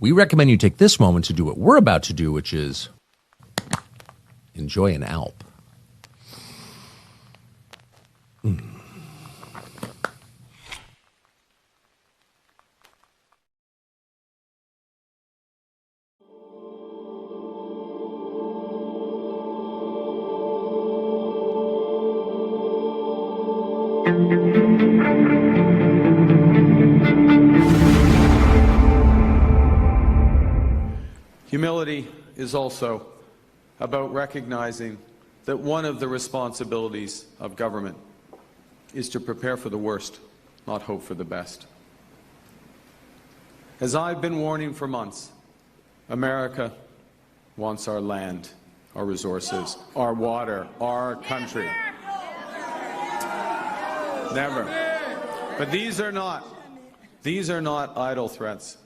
we recommend you take this moment to do what we're about to do, which is enjoy an Alp. Humility is also about recognizing that one of the responsibilities of government is to prepare for the worst, not hope for the best. As I've been warning for months, America wants our land, our resources, our water, our country. Never. But these are not idle threats.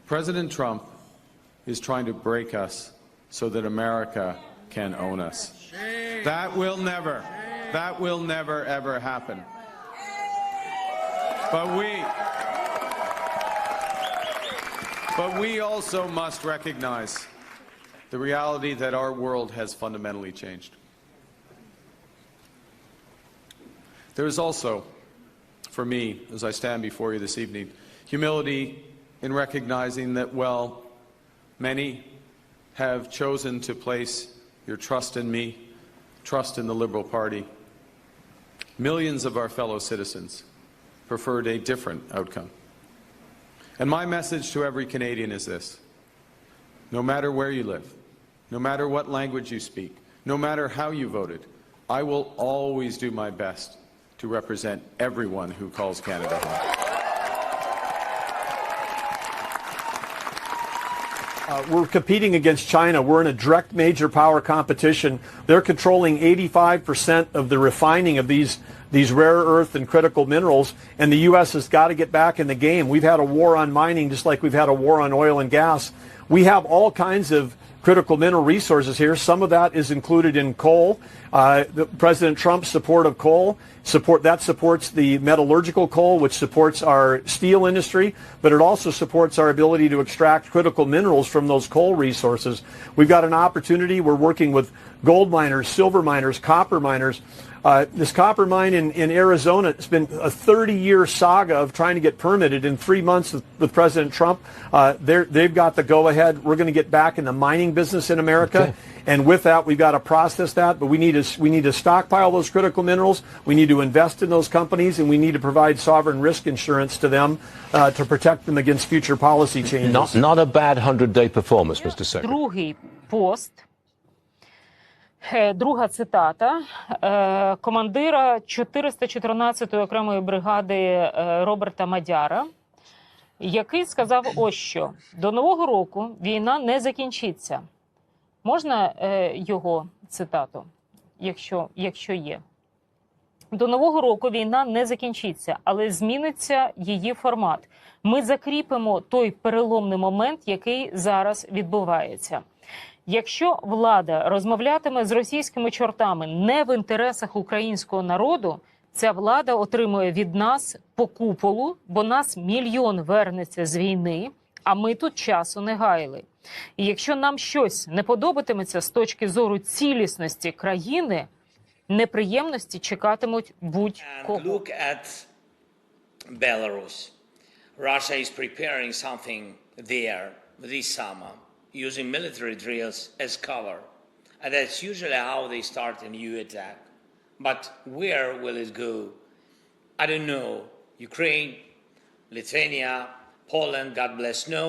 President Trump is trying to break us so that America can own us. That will never ever happen. But we also must recognize the reality that our world has fundamentally changed. There is also, for me, as I stand before you this evening, humility in recognizing that, well, many have chosen to place your trust in me, trust in the Liberal Party. Millions of our fellow citizens preferred a different outcome. And my message to every Canadian is this: no matter where you live, no matter what language you speak, no matter how you voted, I will always do my best to represent everyone who calls Canada home. We're competing against China. We're in a direct major power competition. They're controlling 85% of the refining of these rare earth and critical minerals, and the U.S. has got to get back in the game. We've had a war on mining just like we've had a war on oil and gas. We have all kinds of critical mineral resources here. Some of that is included in coal. President Trump's support of coal supports the metallurgical coal, which supports our steel industry, but it also supports our ability to extract critical minerals from those coal resources. We've got an opportunity. We're working with gold miners, silver miners, copper miners. This copper mine in Arizona, it's been a 30-year saga of trying to get permitted. In 3 months with President Trump, they've got the go-ahead. We're going to get back in the mining business in America. Okay. And with that, we've got to process that, but we need to stockpile those critical minerals. We need to invest in those companies, and we need to provide sovereign risk insurance to them to protect them against future policy changes. Not a bad 100-day performance, Mr. Secretary. Другий пост. Друга цитата командира 414-ї окремої бригади Роберта Мадяра, який сказав ось що: до Нового року війна не закінчиться. Можна його цитату, якщо є? До Нового року війна не закінчиться, але зміниться її формат. Ми закріпимо той переломний момент, який зараз відбувається. Якщо влада розмовлятиме з російськими чортами не в інтересах українського народу, ця влада отримує від нас по куполу, бо нас мільйон вернеться з війни, а ми тут часу не гаяли. І якщо нам щось не подобатиметься з точки зору цілісності країни, неприємності чекатимуть будь-кого. Look at Belarus. Russia is preparing something there this summer, using military drills as cover. And that's usually how they start a new attack. But where will it go? I don't know. Ukraine, Lithuania, Poland, God bless, no.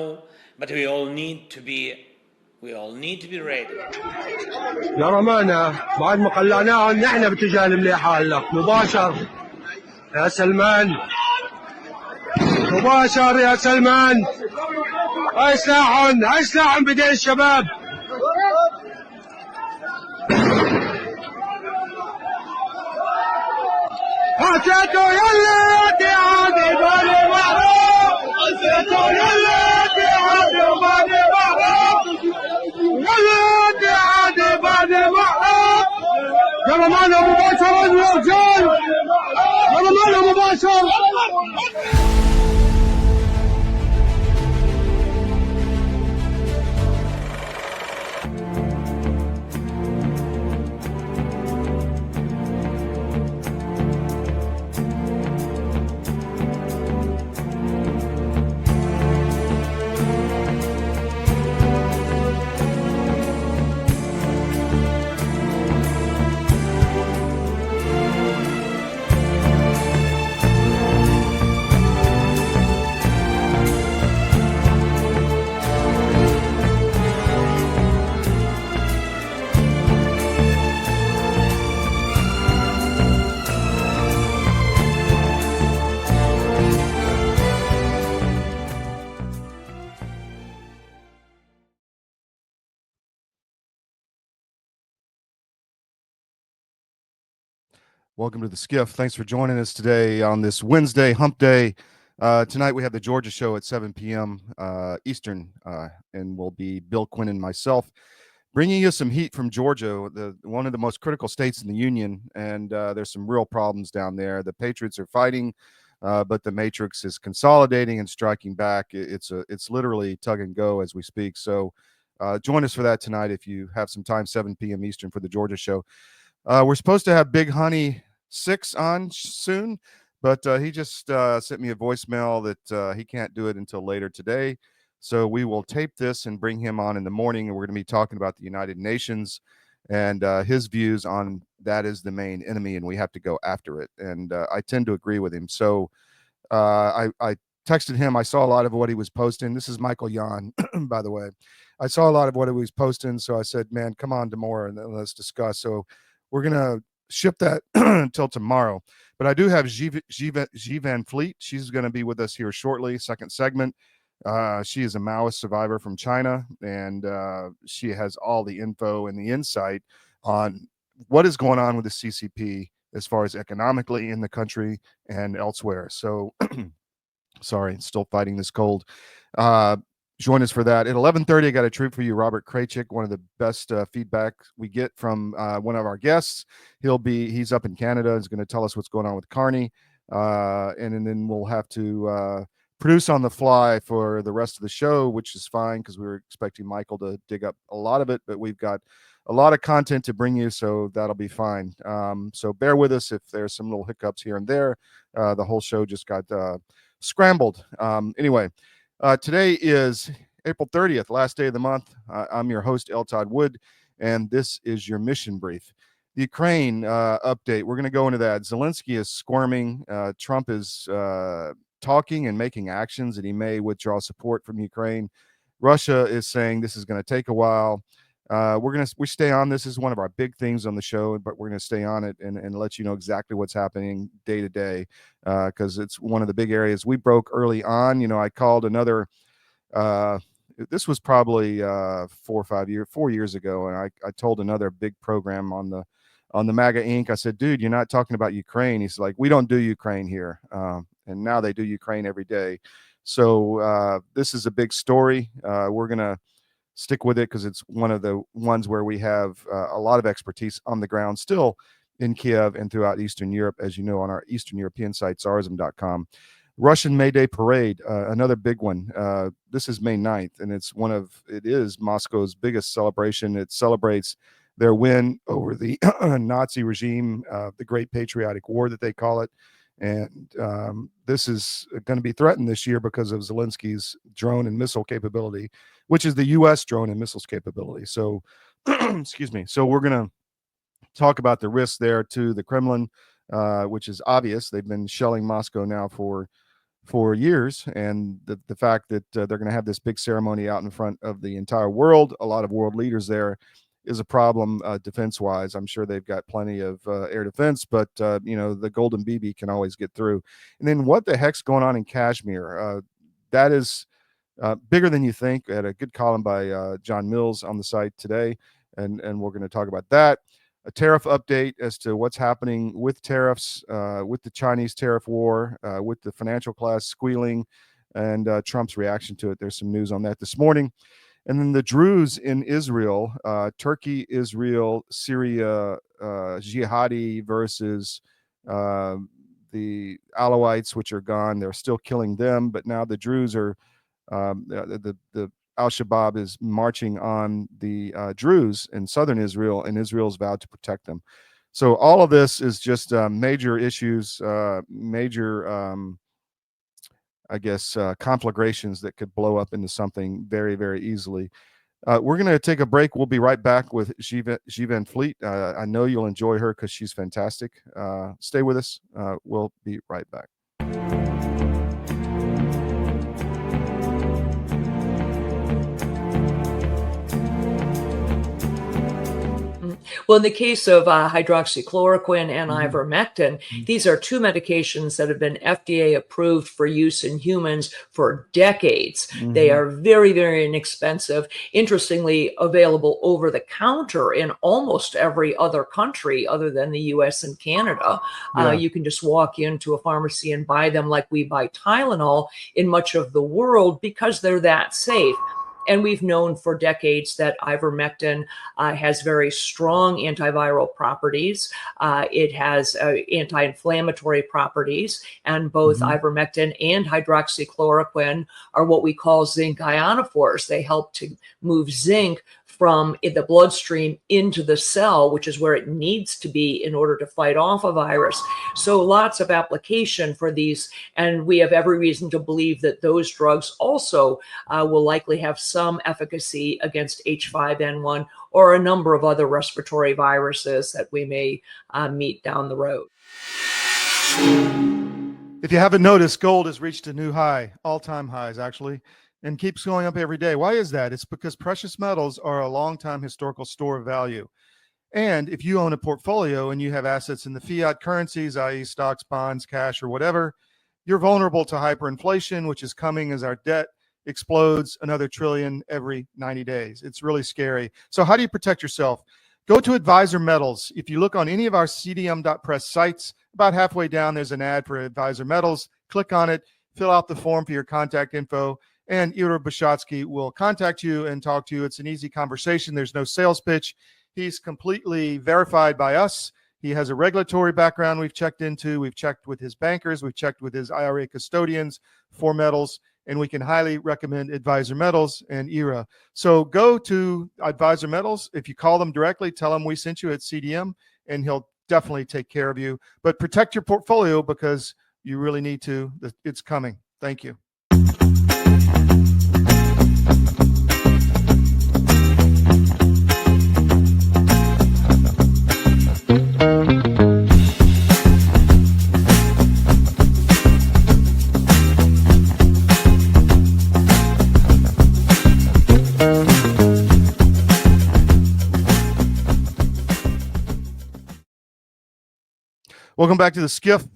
But we all need to be ready. يا رمانا بعد ما قلعناهم نحن باتجاه المليحة هلا مباشر يا سلمان مباشر يا سلمان هاي سلاحهم بدين الشباب هاتيتو يلا اتحادي باني معروف هاتيتو يلا اتحادي باني معروف يلا اتحادي باني معروف يا رمانا مباشر يا رجال يا رمانا مباشر Welcome to the SCIF. Thanks for joining us today on this Wednesday, hump day. Tonight we have the Georgia show at 7 p.m. Eastern, and we'll be Bill Quinn and myself bringing you some heat from Georgia, one of the most critical states in the union, and there's some real problems down there. The Patriots are fighting, but the Matrix is consolidating and striking back. It's literally tug and go as we speak. So join us for that tonight if you have some time, 7 p.m. Eastern for the Georgia show. We're supposed to have Big Honey 6 on soon, but he just sent me a voicemail that he can't do it until later today. So we will tape this and bring him on in the morning, and we're going to be talking about the United Nations and his views on that is the main enemy, and we have to go after it. And I tend to agree with him. So I texted him. I saw a lot of what he was posting. This is Michael Yan, by the way. I saw a lot of what he was posting, so I said, man, come on tomorrow and then let's discuss. So we're going to ship that until tomorrow. But I do have G Van Fleet. She's going to be with us here shortly, second segment. She is a Maoist survivor from China, and she has all the info and the insight on what is going on with the CCP as far as economically in the country and elsewhere. So, sorry, still fighting this cold. Join us for that. At 11:30, I got a treat for you, Robert Kraychik, one of the best feedback we get from one of our guests. He's up in Canada. He's going to tell us what's going on with Carney. And then we'll have to produce on the fly for the rest of the show, which is fine because we were expecting Michael to dig up a lot of it, but we've got a lot of content to bring you, so that'll be fine. So bear with us if there's some little hiccups here and there. The whole show just got scrambled. Anyway, today is April 30th, last day of the month. I'm your host, L Todd Wood, and this is your mission brief. The Ukraine update, we're going to go into that. Zelenskiy is squirming. Trump is talking and making actions that he may withdraw support from Ukraine. Russia is saying this is going to take a while. We stay on this. This is one of our big things on the show, but we're going to stay on it and let you know exactly what's happening day to day, because it's one of the big areas we broke early on. You know, I called another this was probably 4 years ago, and I told another big program on the MAGA Inc. I said, dude, you're not talking about Ukraine. He's like, we don't do Ukraine here. And now they do Ukraine every day. So this is a big story. We're going to stick with it because it's one of the ones where we have a lot of expertise on the ground still in Kiev and throughout Eastern Europe, as you know, on our Eastern European site, Tsarism.com. Russian May Day Parade, another big one. This is May 9th, and it is Moscow's biggest celebration. It celebrates their win over the Nazi regime, the Great Patriotic War that they call it. And this is going to be threatened this year because of Zelenskiy's drone and missile capability, which is the U.S. drone and missiles capability. So, excuse me. So we're going to talk about the risks there to the Kremlin, which is obvious. They've been shelling Moscow now for years, and the fact that they're going to have this big ceremony out in front of the entire world, a lot of world leaders there, is a problem defense-wise. I'm sure they've got plenty of air defense, but the Golden BB can always get through. And then what the heck's going on in Kashmir? That is bigger than you think. I had a good column by John Mills on the site today, and we're going to talk about that. A tariff update as to what's happening with tariffs, with the Chinese tariff war, with the financial class squealing, and Trump's reaction to it. There's some news on that this morning. And then the Druze in Israel, Turkey, Israel, Syria, jihadi versus the Alawites, which are gone. They're still killing them, but now the Druze are, the Al-Shabaab is marching on the Druze in southern Israel, and Israel's vowed to protect them. So all of this is just major issues, conflagrations that could blow up into something very, very easily. We're going to take a break. We'll be right back with G Van Fleet. I know you'll enjoy her because she's fantastic. Stay with us. We'll be right back. Well, in the case of hydroxychloroquine and ivermectin, these are two medications that have been FDA approved for use in humans for decades. They are very, very inexpensive. Interestingly, available over the counter in almost every other country other than the US and Canada. You can just walk into a pharmacy and buy them like we buy Tylenol in much of the world because they're that safe. And we've known for decades that ivermectin has very strong antiviral properties. It has anti-inflammatory properties, and both ivermectin and hydroxychloroquine are what we call zinc ionophores. They help to move zinc from the bloodstream into the cell, which is where it needs to be in order to fight off a virus. So lots of application for these, and we have every reason to believe that those drugs also will likely have some efficacy against H5N1 or a number of other respiratory viruses that we may meet down the road. If you haven't noticed, gold has reached a new high, all-time highs actually, and keeps going up every day. Why is that? It's because precious metals are a long-time historical store of value. And if you own a portfolio and you have assets in the fiat currencies, i.e. stocks, bonds, cash, or whatever, you're vulnerable to hyperinflation, which is coming as our debt explodes another trillion every 90 days. It's really scary. So how do you protect yourself? Go to Advisor Metals. If you look on any of our cdm.press sites, about halfway down, there's an ad for Advisor Metals. Click on it, fill out the form for your contact info, and Ira Bishotsky will contact you and talk to you. It's an easy conversation. There's no sales pitch. He's completely verified by us. He has a regulatory background we've checked into. We've checked with his bankers. We've checked with his IRA custodians for metals, and we can highly recommend Advisor Metals and IRA. So go to Advisor Metals. If you call them directly, tell them we sent you at CDM, and he'll definitely take care of you. But protect your portfolio because you really need to. It's coming. Thank you. Welcome back to the SCIF.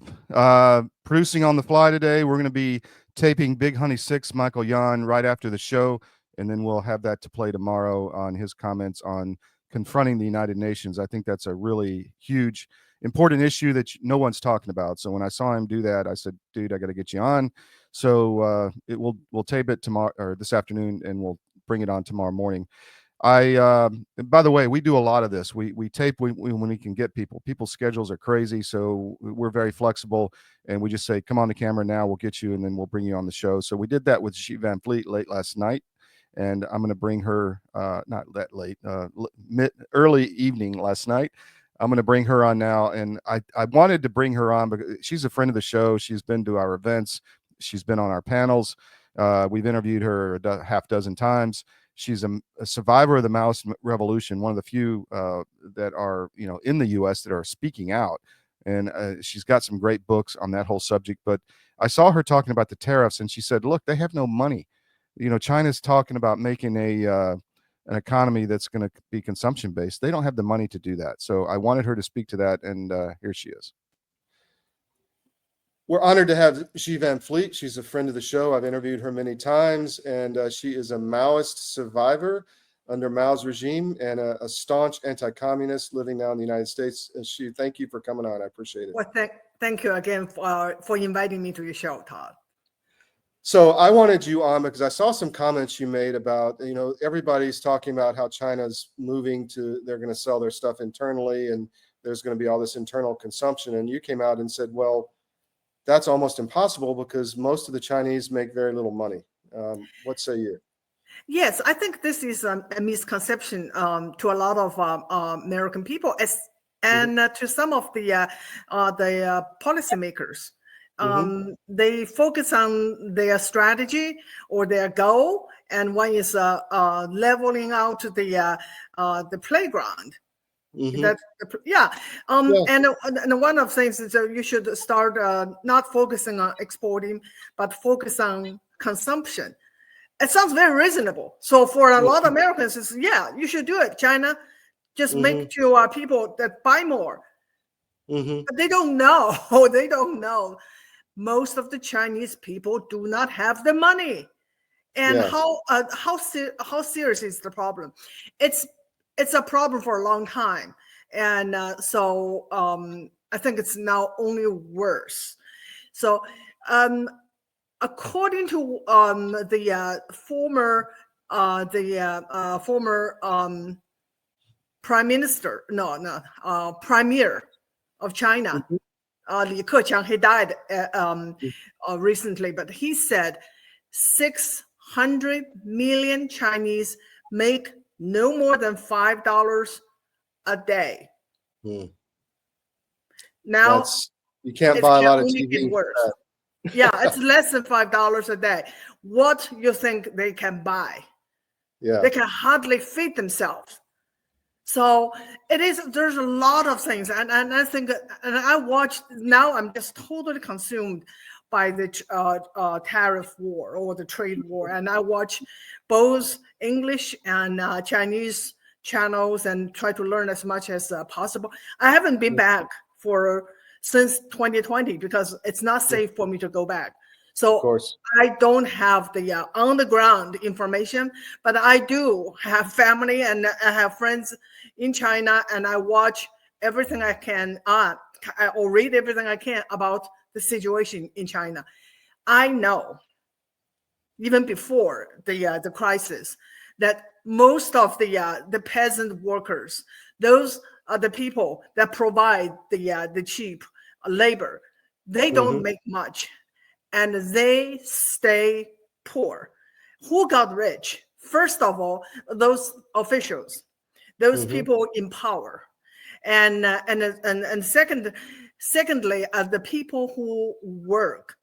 Producing on the fly today. We're going to be taping Big Honey 6, Michael Yan, right after the show, and then we'll have that to play tomorrow on his comments on confronting the United Nations. I think that's a really huge, important issue that no one's talking about. So when I saw him do that, I said, dude, I got to get you on. So we'll tape it tomorrow or this afternoon, and we'll bring it on tomorrow morning. By the way, we do a lot of this. We tape when we can get people. People's schedules are crazy, so we're very flexible, and we just say, come on the camera now, we'll get you, and then we'll bring you on the show. So we did that with She Van Fleet late last night, and I'm going to bring her, not that late, early evening last night. I'm going to bring her on now, and I wanted to bring her on because she's a friend of the show. She's been to our events. She's been on our panels. We've interviewed her a half dozen times. She's a survivor of the Maoist revolution, one of the few that are, in the U.S. that are speaking out. And she's got some great books on that whole subject. But I saw her talking about the tariffs, and she said, look, they have no money. China's talking about making an economy that's going to be consumption-based. They don't have the money to do that. So I wanted her to speak to that, and here she is. We're honored to have She Van Fleet. She's a friend of the show. I've interviewed her many times, and she is a Maoist survivor under Mao's regime and a staunch anti-communist living now in the United States. She, thank you for coming on. I appreciate it. Well, thank you again for inviting me to your show, Todd. So I wanted you on because I saw some comments you made about, everybody's talking about how China's moving to, they're going to sell their stuff internally, and there's going to be all this internal consumption. And you came out and said, well, that's almost impossible because most of the Chinese make very little money. What say you? Yes, I think this is a misconception to a lot of American people, and to some of the policymakers. They focus on their strategy or their goal, and one is leveling out the playground. And one of the things is that you should start not focusing on exporting, but focus on consumption. It sounds very reasonable. So for a lot of Americans, it's, you should do it. China, just make to people that buy more. But they don't know. They don't know. Most of the Chinese people do not have the money. And how serious is the problem? It's a problem for a long time, and so I think it's now only worse. So according to the former prime minister, premier of China, Li Keqiang, he died recently, but he said 600 million Chinese make no more than $5 a day. Now you can't buy a lot of TV. Yeah, it's less than $5 a day. What you think they can buy? Yeah, they can hardly feed themselves. So there's a lot of things, and I think, and I watched, now I'm just totally consumed by the tariff war or the trade war, and I watch both English and Chinese channels and try to learn as much as possible. I haven't been back since 2020 because it's not safe for me to go back. So of course, I don't have the on the ground information, but I do have family and I have friends in China, and I watch everything I can or read everything I can about the situation in China. I know, even before the crisis, that most of the peasant workers, those are the people that provide the cheap labor, they don't make much, and they stay poor. Who got rich? First of all, those officials, those people in power, and secondly, the people who work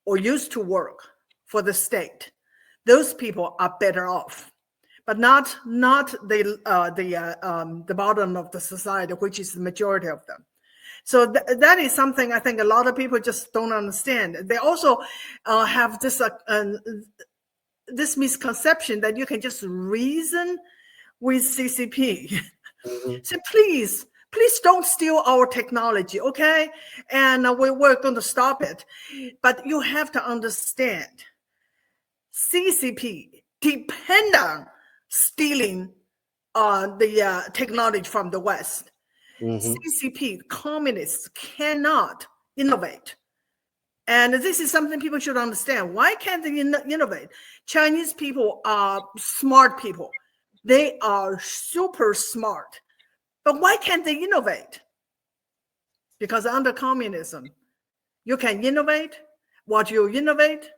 or used to work for the state. Those people are better off, but not the bottom of the society, which is the majority of them. So that is something I think a lot of people just don't understand. They also have this misconception that you can just reason with CCP. So please don't steal our technology, okay? And we're going to stop it. But you have to understand, CCP depend on stealing the technology from the West. CCP, communists, cannot innovate. And this is something people should understand. Why can't they innovate? Chinese people are smart people. They are super smart. But why can't they innovate? Because under communism, you can innovate. What you innovate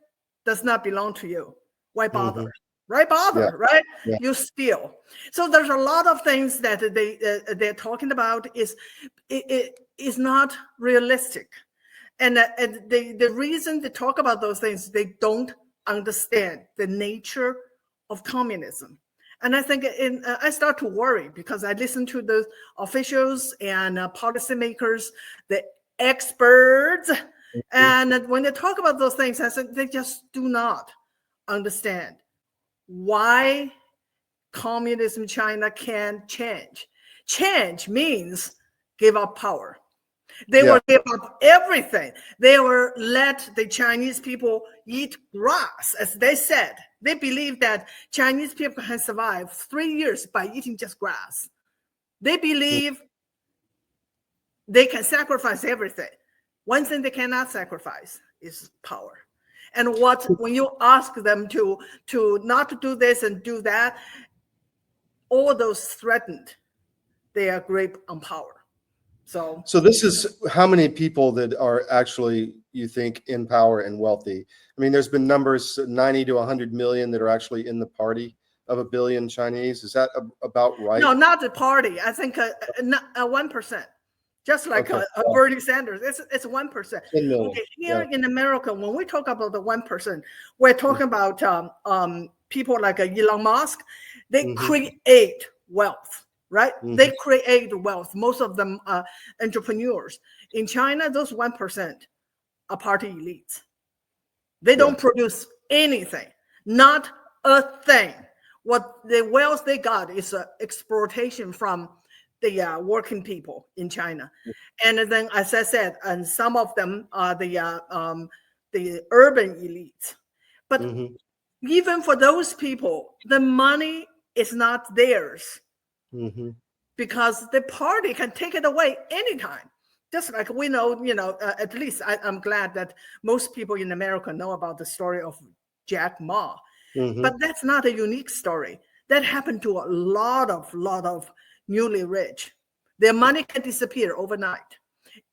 does not belong to you. Why bother? Right? Bother, right? Yeah. You steal. So there's a lot of things that they're talking about is not realistic. And the reason they talk about those things, they don't understand the nature of communism. And I think I start to worry because I listen to the officials and policymakers, the experts, and when they talk about those things, I said they just do not understand why communism China can change. Change means give up power. They will give up everything. They will let the Chinese people eat grass, as they said. They believe that Chinese people can survive 3 years by eating just grass. They believe they can sacrifice everything. One thing they cannot sacrifice is power. And when you ask them to not do this and do that, all those threatened, they are grip on power. So this is how many people that are actually, you think, in power and wealthy. I mean, there's been numbers 90 to 100 million that are actually in the party of 1 billion Chinese. Is that about right? No, not the party. I think 1%. Just like Bernie Sanders, it's 1%. Okay, here in America, when we talk about the 1%, we're talking about people like Elon Musk. They create wealth, right? They create wealth. Most of them are entrepreneurs. In China, those 1% are party elites. They don't produce anything, not a thing. What the wealth they got is exploitation from the working people in China. And then, as I said, and some of them are the urban elites. But even for those people, the money is not theirs because the party can take it away anytime. Just like we know, at least I'm glad that most people in America know about the story of Jack Ma. But that's not a unique story. That happened to a lot of newly rich. Their money can disappear overnight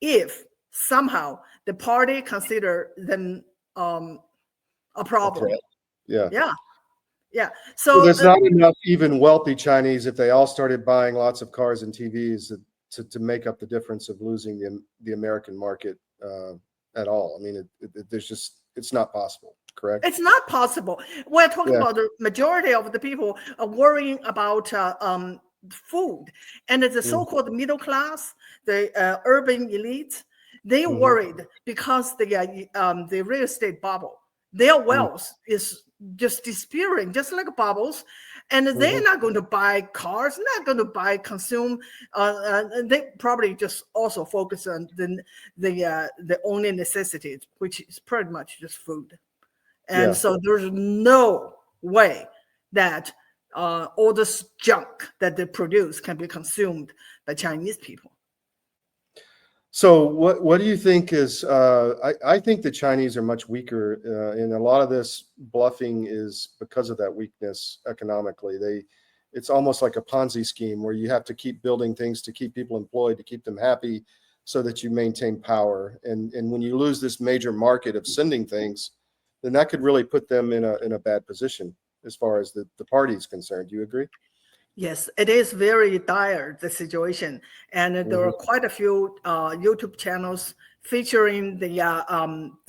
if somehow the party consider them a problem. Yeah. So there's not enough even wealthy Chinese if they all started buying lots of cars and TVs to make up the difference of losing the American market at all. I mean, it's not possible. Correct. It's not possible. We're talking about the majority of the people are worrying about food, and the so-called middle class, the urban elites, they worried because the real estate bubble, their wealth is just disappearing, just like bubbles, and they're not going to buy cars, not going to buy consume. They probably just also focus on the only necessities, which is pretty much just food. And so there's no way that all this junk that they produce can be consumed by Chinese people. So what do you think is, I think the Chinese are much weaker, and a lot of this bluffing is because of that weakness economically. It's almost like a Ponzi scheme where you have to keep building things to keep people employed, to keep them happy so that you maintain power. And when you lose this major market of sending things, then that could really put them in a bad position as far as the party is concerned. Do you agree? Yes, it is very dire, the situation. And there are quite a few YouTube channels featuring the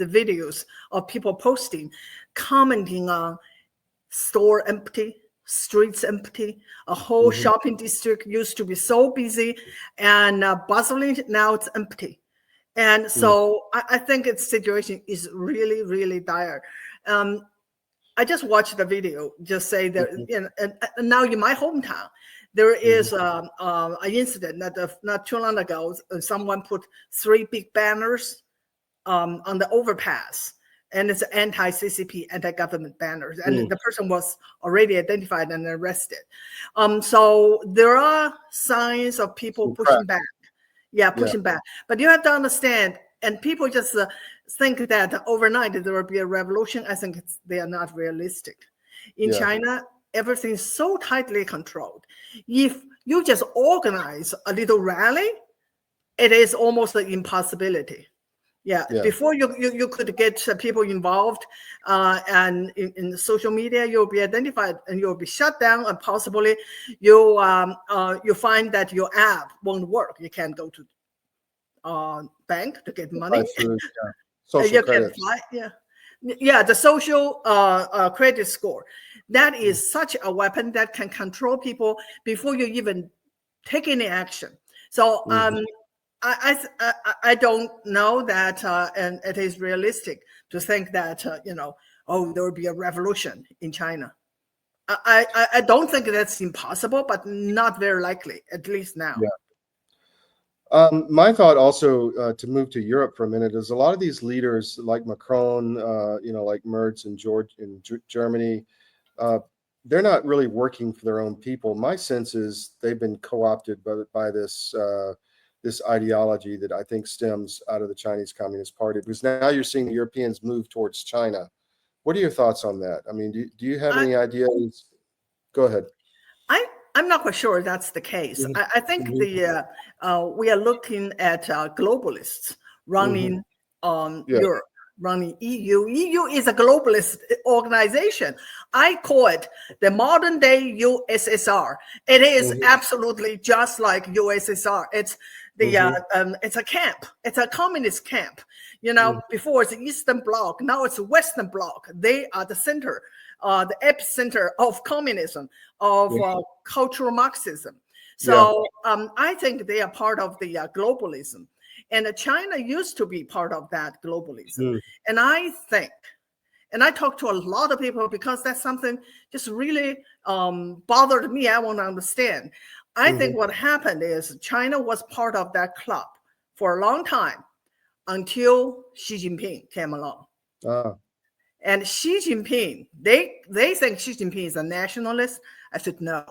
videos of people posting, commenting on store empty, streets empty, a whole shopping district used to be so busy and bustling, now it's empty. And so I think its situation is really, really dire. I just watched the video, just say that, and now in my hometown, there is an incident that not too long ago, someone put 3 big banners on the overpass, and it's anti-CCP, anti-government banners, and the person was already identified and arrested. So there are signs of people pushing back. Pushing back. But you have to understand, and people just think that overnight there will be a revolution. I think they are not realistic. In China, everything is so tightly controlled. If you just organize a little rally, it is almost an impossibility. Before you could get people involved and in social media, you'll be identified and you'll be shut down, and possibly you find that your app won't work. You can't go to bank to get money. Social credit. The social credit score. That is such a weapon that can control people before you even take any action. So I don't know that, and it is realistic to think that there will be a revolution in China. I don't think that's impossible, but not very likely, at least now. My thought also, to move to Europe for a minute, is a lot of these leaders like Macron, like Merz in Germany, they're not really working for their own people. My sense is they've been co-opted by this ideology that I think stems out of the Chinese Communist Party, because now you're seeing the Europeans move towards China. What are your thoughts on that? I mean, do you have any ideas? Go ahead. I'm not quite sure that's the case. I think we are looking at globalists running Europe, running EU. EU is a globalist organization. I call it the modern day USSR. It is absolutely just like USSR. It's it's a camp. It's a communist camp. Before it's the Eastern Bloc, now it's the Western Bloc. They are the center, the epicenter of communism, of cultural Marxism. So I think they are part of the globalism. And China used to be part of that globalism. And I think, and I talk to a lot of people because that's something just really bothered me. I want to understand. I think what happened is China was part of that club for a long time until Xi Jinping came along. And Xi Jinping, they think Xi Jinping is a nationalist. I said, no,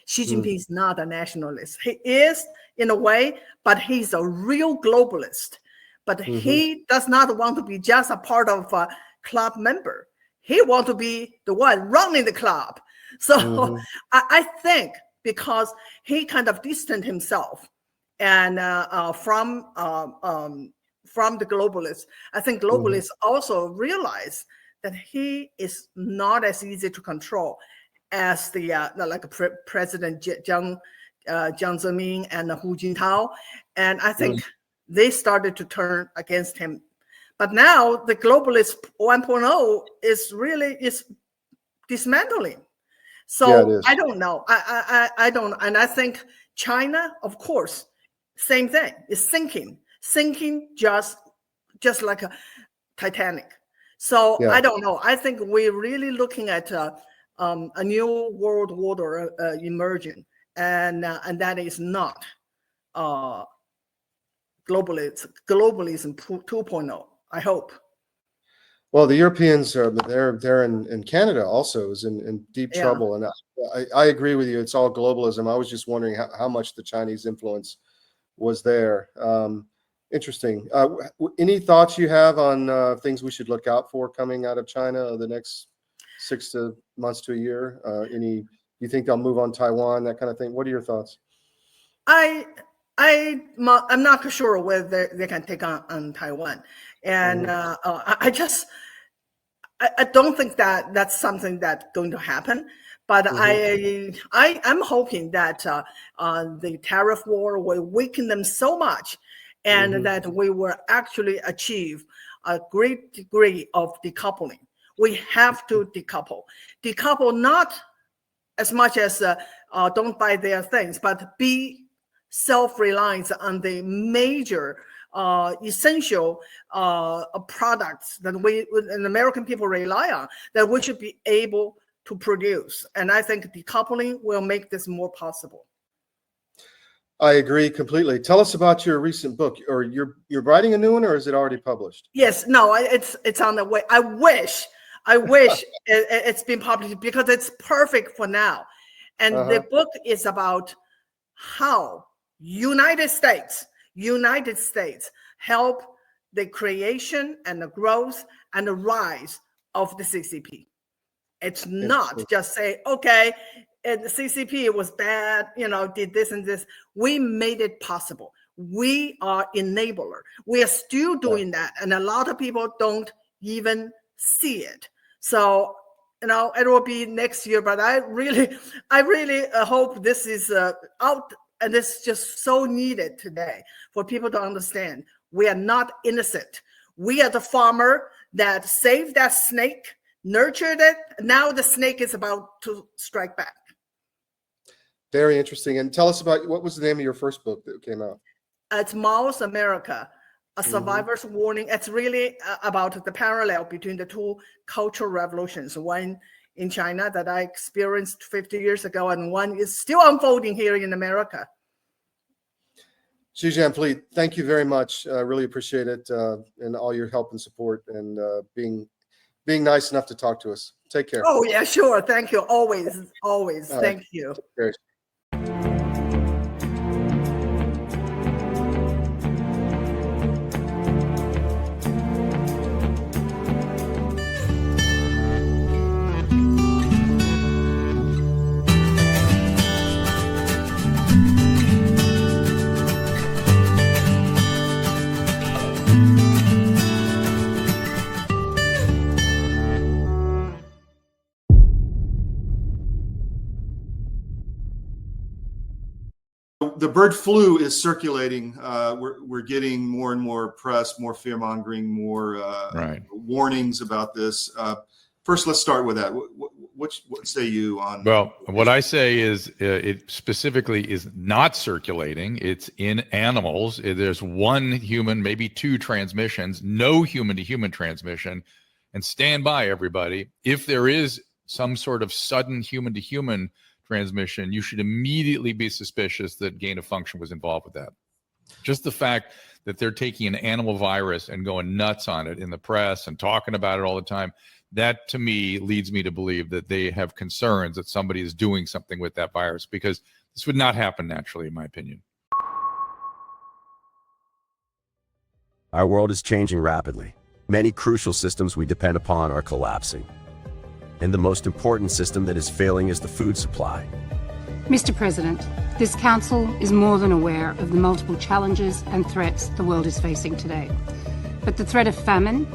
Xi Jinping is not a nationalist. He is in a way, but he's a real globalist. But he does not want to be just a part of a club member. He wants to be the one running the club. So I think because he kind of distanced himself and from the globalists, I think globalists also realize that he is not as easy to control as the President Jiang Zemin and Hu Jintao, and I think they started to turn against him. But now the globalist 1.0 is dismantling. So I don't know. I don't, and I think China, of course, same thing, is sinking just like a Titanic. So I don't know. I think we're really looking at a new world order emerging, and that is not globalism 2.0. I hope. Well, the Europeans are they're in Canada also is in deep trouble, and I agree with you. It's all globalism. I was just wondering how much the Chinese influence was there. Interesting. Any thoughts you have on things we should look out for coming out of China the next 6 months to a year? You think they'll move on Taiwan, that kind of thing? What are your thoughts? I'm not sure whether they can take on Taiwan, and I don't think that that's something that's going to happen. But I'm hoping that the tariff war will weaken them so much, and that we will actually achieve a great degree of decoupling. We have to decouple not as much as don't buy their things, but be self-reliant on the major essential products that we and American people rely on, that we should be able to produce. And I think decoupling will make this more possible. I agree completely. Tell us about your recent book, or you're writing a new one, or is it already published? Yes, no, it's on the way. I wish it's been published because it's perfect for now. And the book is about how United States help the creation and the growth and the rise of the CCP. It's not just say, okay, and the CCP was bad, did this and this. We made it possible. We are enabler. We are still doing that. And a lot of people don't even see it. So, it will be next year, but I really hope this is out. And this is just so needed today for people to understand we are not innocent. We are the farmer that saved that snake, nurtured it. Now the snake is about to strike back. Very interesting. And tell us about, what was the name of your first book that came out? It's Mao's America, A Survivor's Warning. It's really about the parallel between the two cultural revolutions, one in China that I experienced 50 years ago, and one is still unfolding here in America. Xu Jianfleet, thank you very much. I really appreciate it, and all your help and support, and being nice enough to talk to us. Take care. Oh yeah, sure. Thank you. Always. Thank you. Cheers. The bird flu is circulating. We're getting more and more press, more fear mongering, more warnings about this. First, let's start with that. What say you on? Well, what I say is it specifically is not circulating. It's in animals. There's one human, maybe two transmissions, no human-to-human transmission. And stand by, everybody. If there is some sort of sudden human-to-human transmission, you should immediately be suspicious that gain of function was involved with that. Just the fact that they're taking an animal virus and going nuts on it in the press and talking about it all the time, that to me leads me to believe that they have concerns that somebody is doing something with that virus, because this would not happen naturally, in my opinion. Our world is changing rapidly. Many crucial systems we depend upon are collapsing. And the most important system that is failing is the food supply. Mr. President, this Council is more than aware of the multiple challenges and threats the world is facing today. But the threat of famine,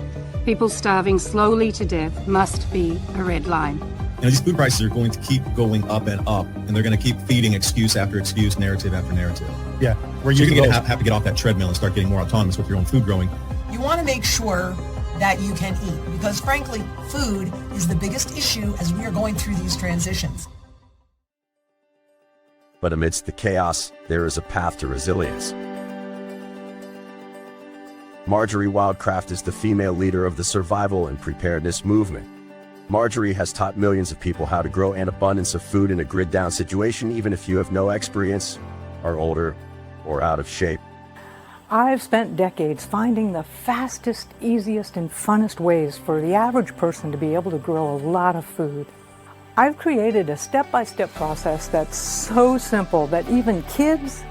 people starving slowly to death, must be a red line. These food prices are going to keep going up, and they're going to keep feeding excuse after excuse, narrative after narrative. Yeah, you're going to have to get off that treadmill and start getting more autonomous with your own food growing. You want to make sure that you can eat, because frankly, food is the biggest issue as we are going through these transitions. But amidst the chaos, there is a path to resilience. Marjorie Wildcraft is the female leader of the survival and preparedness movement. Marjorie has taught millions of people how to grow an abundance of food in a grid-down situation, even if you have no experience, are older, or out of shape. I've spent decades finding the fastest, easiest, and funnest ways for the average person to be able to grow a lot of food. I've created a step-by-step process that's so simple that even kids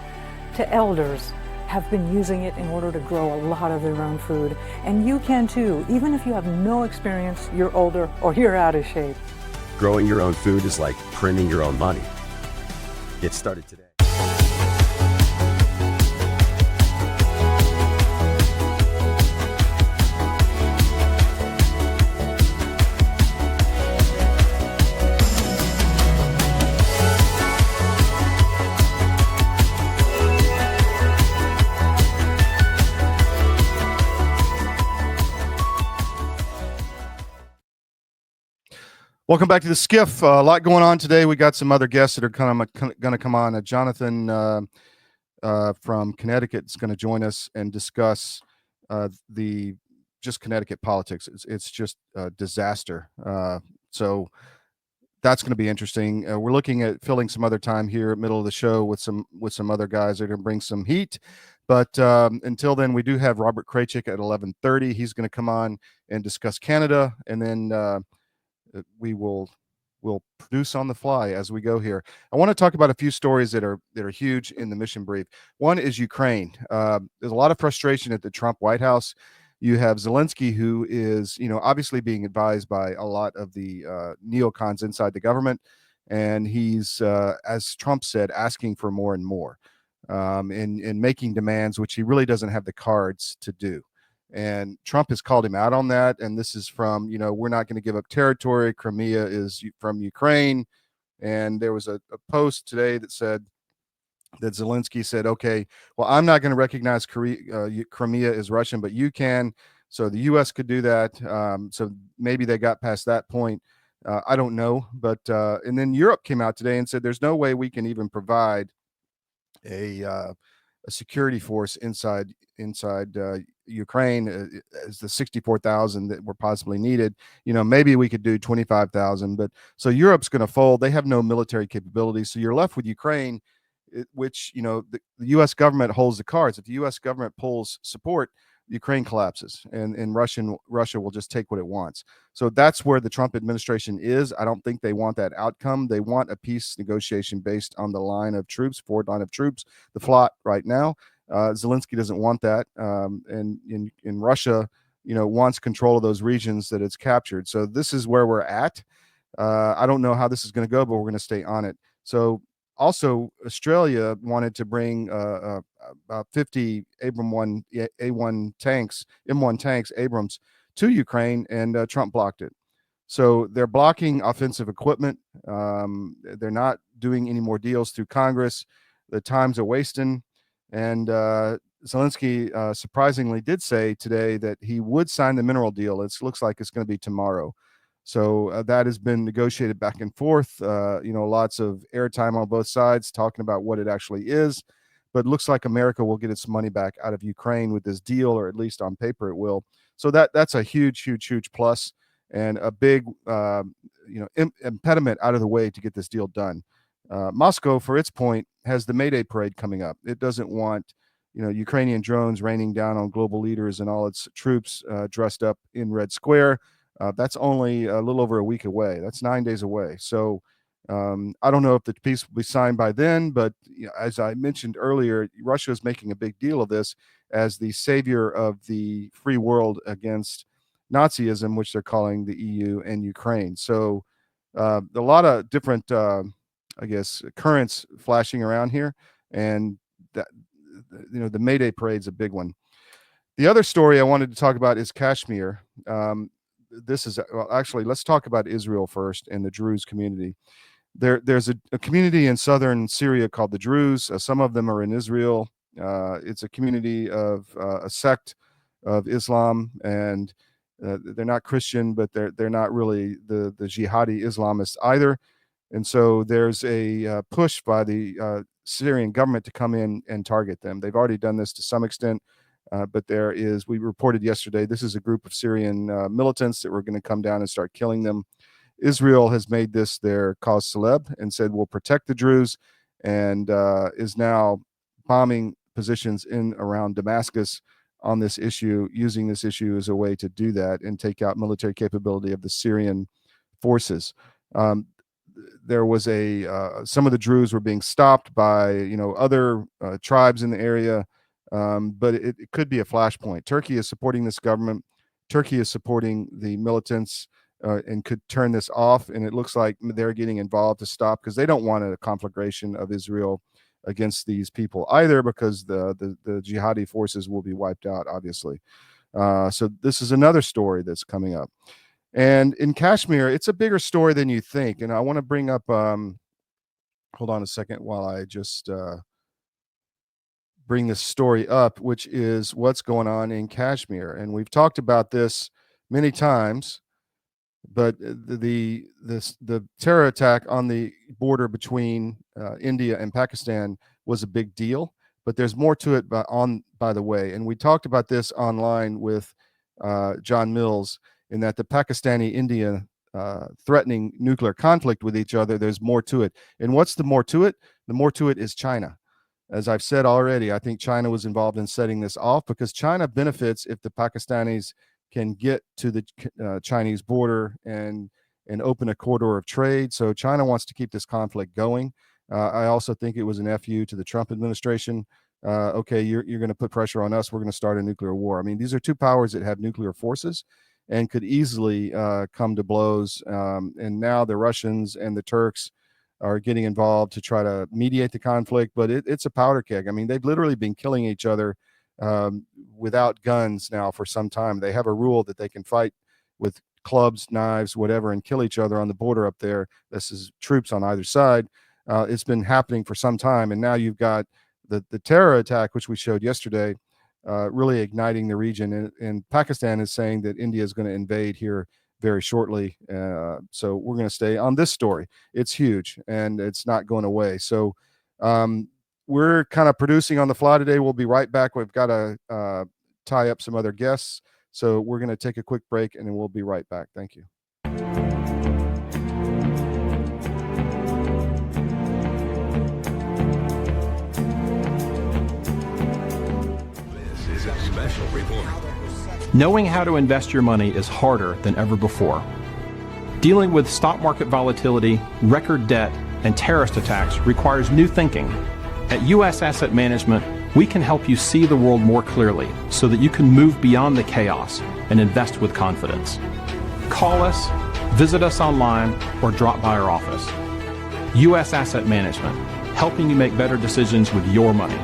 to elders have been using it in order to grow a lot of their own food. And you can too, even if you have no experience, you're older, or you're out of shape. Growing your own food is like printing your own money. Get started today. Welcome back to the SCIF. A lot going on today. We got some other guests that are going to come on. Jonathan from Connecticut is going to join us and discuss the just Connecticut politics. It's just a disaster. So that's going to be interesting. We're looking at filling some other time here at middle of the show with some other guys that are going to bring some heat. But until then, we do have Robert Kraychik at 11:30. He's going to come on and discuss Canada, and then we'll produce on the fly as we go here. I want to talk about a few stories that are huge in the mission brief. One is Ukraine. There's a lot of frustration at the Trump White House. You have Zelenskiy, who is, obviously being advised by a lot of the neocons inside the government, and he's, as Trump said, asking for more and more, and making demands which he really doesn't have the cards to do. And Trump has called him out on that. And this is from, we're not going to give up territory. Crimea is from Ukraine. And there was a post today that said that Zelensky said, okay, well, I'm not going to recognize Crimea as Russian, but you can. So the U.S. could do that. So maybe they got past that point. I don't know. But and then Europe came out today and said there's no way we can even provide a security force inside Ukraine as the 64,000 that were possibly needed. Maybe we could do 25,000, but so Europe's going to fold. They have no military capabilities. So you're left with Ukraine, which, the U.S. government holds the cards. If the U.S. government pulls support, Ukraine collapses and Russia will just take what it wants. So that's where the Trump administration is. I don't think they want that outcome. They want a peace negotiation based on the forward line of troops, the FLOT right now. Zelensky doesn't want that. And in Russia, wants control of those regions that it's captured. So this is where we're at. I don't know how this is going to go, but we're going to stay on it. So also, Australia wanted to bring 50 M1 tanks, Abrams, to Ukraine, and Trump blocked it. So they're blocking offensive equipment. They're not doing any more deals through Congress. The times are wasting. And Zelensky surprisingly did say today that he would sign the mineral deal. It looks like it's going to be tomorrow. So that has been negotiated back and forth. Lots of airtime on both sides talking about what it actually is. But it looks like America will get its money back out of Ukraine with this deal, or at least on paper it will. So that's a huge plus and a big impediment out of the way to get this deal done. Moscow, for its point, has the May Day parade coming up. It doesn't want, Ukrainian drones raining down on global leaders and all its troops dressed up in Red Square. That's only a little over a week away. That's 9 days away. So I don't know if the peace will be signed by then, but as I mentioned earlier, Russia is making a big deal of this as the savior of the free world against Nazism, which they're calling the EU and Ukraine. So a lot of different, currents flashing around here, and that, the May Day parade's a big one. The other story I wanted to talk about is Kashmir. Let's talk about Israel first and the Druze community. There's a community in southern Syria called the Druze. Some of them are in Israel. It's a community of a sect of Islam, and they're not Christian, but they're not really the jihadi Islamists either. And so there's a push by the Syrian government to come in and target them. They've already done this to some extent, but we reported yesterday, this is a group of Syrian militants that were going to come down and start killing them. Israel has made this their cause célèbre and said, we'll protect the Druze, and is now bombing positions in around Damascus on this issue, using this issue as a way to do that and take out military capability of the Syrian forces. There was some of the Druze were being stopped by other tribes in the area, but it could be a flashpoint. Turkey is supporting this government. Turkey is supporting the militants and could turn this off. And it looks like they're getting involved to stop, because they don't want a conflagration of Israel against these people either, because the jihadi forces will be wiped out, obviously. So this is another story that's coming up. And in Kashmir, it's a bigger story than you think. And I want to bring up, hold on a second while I just bring this story up, which is what's going on in Kashmir. And we've talked about this many times, but the terror attack on the border between India and Pakistan was a big deal. But there's more to it by the way. And we talked about this online with John Mills, in that the Pakistani-India threatening nuclear conflict with each other, there's more to it. And what's the more to it? The more to it is China. As I've said already, I think China was involved in setting this off, because China benefits if the Pakistanis can get to the Chinese border and open a corridor of trade. So China wants to keep this conflict going. I also think it was an FU to the Trump administration. Okay, you're going to put pressure on us. We're going to start a nuclear war. I mean, these are two powers that have nuclear forces and could easily come to blows. And now the Russians and the Turks are getting involved to try to mediate the conflict, but it's a powder keg. I mean, they've literally been killing each other without guns now for some time. They have a rule that they can fight with clubs, knives, whatever, and kill each other on the border up there. This is troops on either side. It's been happening for some time, and now you've got the terror attack, which we showed yesterday, really igniting the region. And Pakistan is saying that India is going to invade here very shortly. So we're going to stay on this story. It's huge, and it's not going away. So we're kind of producing on the fly today. We'll be right back. We've got to tie up some other guests. So we're going to take a quick break, and then we'll be right back. Thank you. Special report. Knowing how to invest your money is harder than ever before. Dealing with stock market volatility, record debt, and terrorist attacks requires new thinking. At U.S. Asset Management, we can help you see the world more clearly so that you can move beyond the chaos and invest with confidence. Call us, visit us online, or drop by our office. U.S. Asset Management, helping you make better decisions with your money.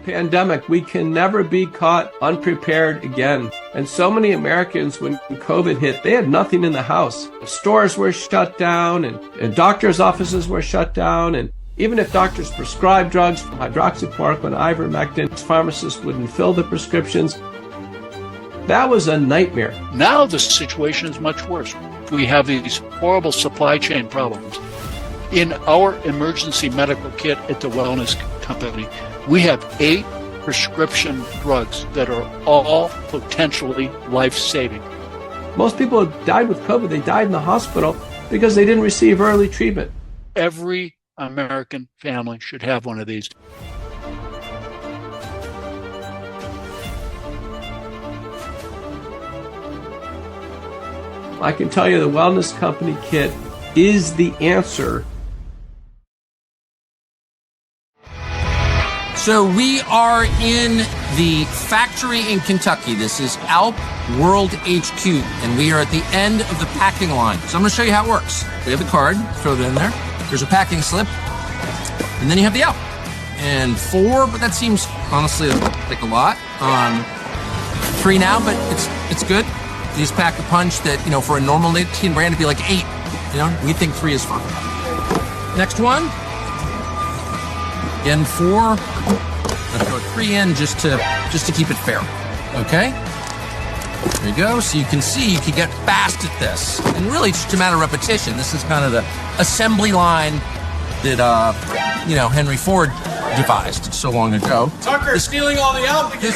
Pandemic, we can never be caught unprepared again. And so many Americans, when COVID hit, they had nothing in the house. Stores were shut down, and doctors' offices were shut down. And even if doctors prescribed drugs, hydroxychloroquine, ivermectin, pharmacists wouldn't fill the prescriptions. That was a nightmare. Now the situation is much worse. We have these horrible supply chain problems. In our emergency medical kit at the Wellness Company, we have 8 prescription drugs that are all potentially life-saving. Most people who died with COVID, they died in the hospital because they didn't receive early treatment. Every American family should have one of these. I can tell you the Wellness Company kit is the answer. So we are in the factory in Kentucky. This is Alp World HQ, and we are at the end of the packing line. So I'm going to show you how it works. We have the card, throw it in there. There's a packing slip, and then you have the Alp. And 4, but that seems honestly like a lot. 3 now, but it's good. These pack a punch that, you know, for a normal nicotine brand, it'd be like 8. You know, we think 3 is fine. Next one. Again, 4. Let's throw 3 in just to keep it fair. Okay? There you go. So you can see you can get fast at this. And really, it's just a matter of repetition. This is kind of the assembly line that, you know, Henry Ford devised so long ago. Tucker, stealing all the Alp again.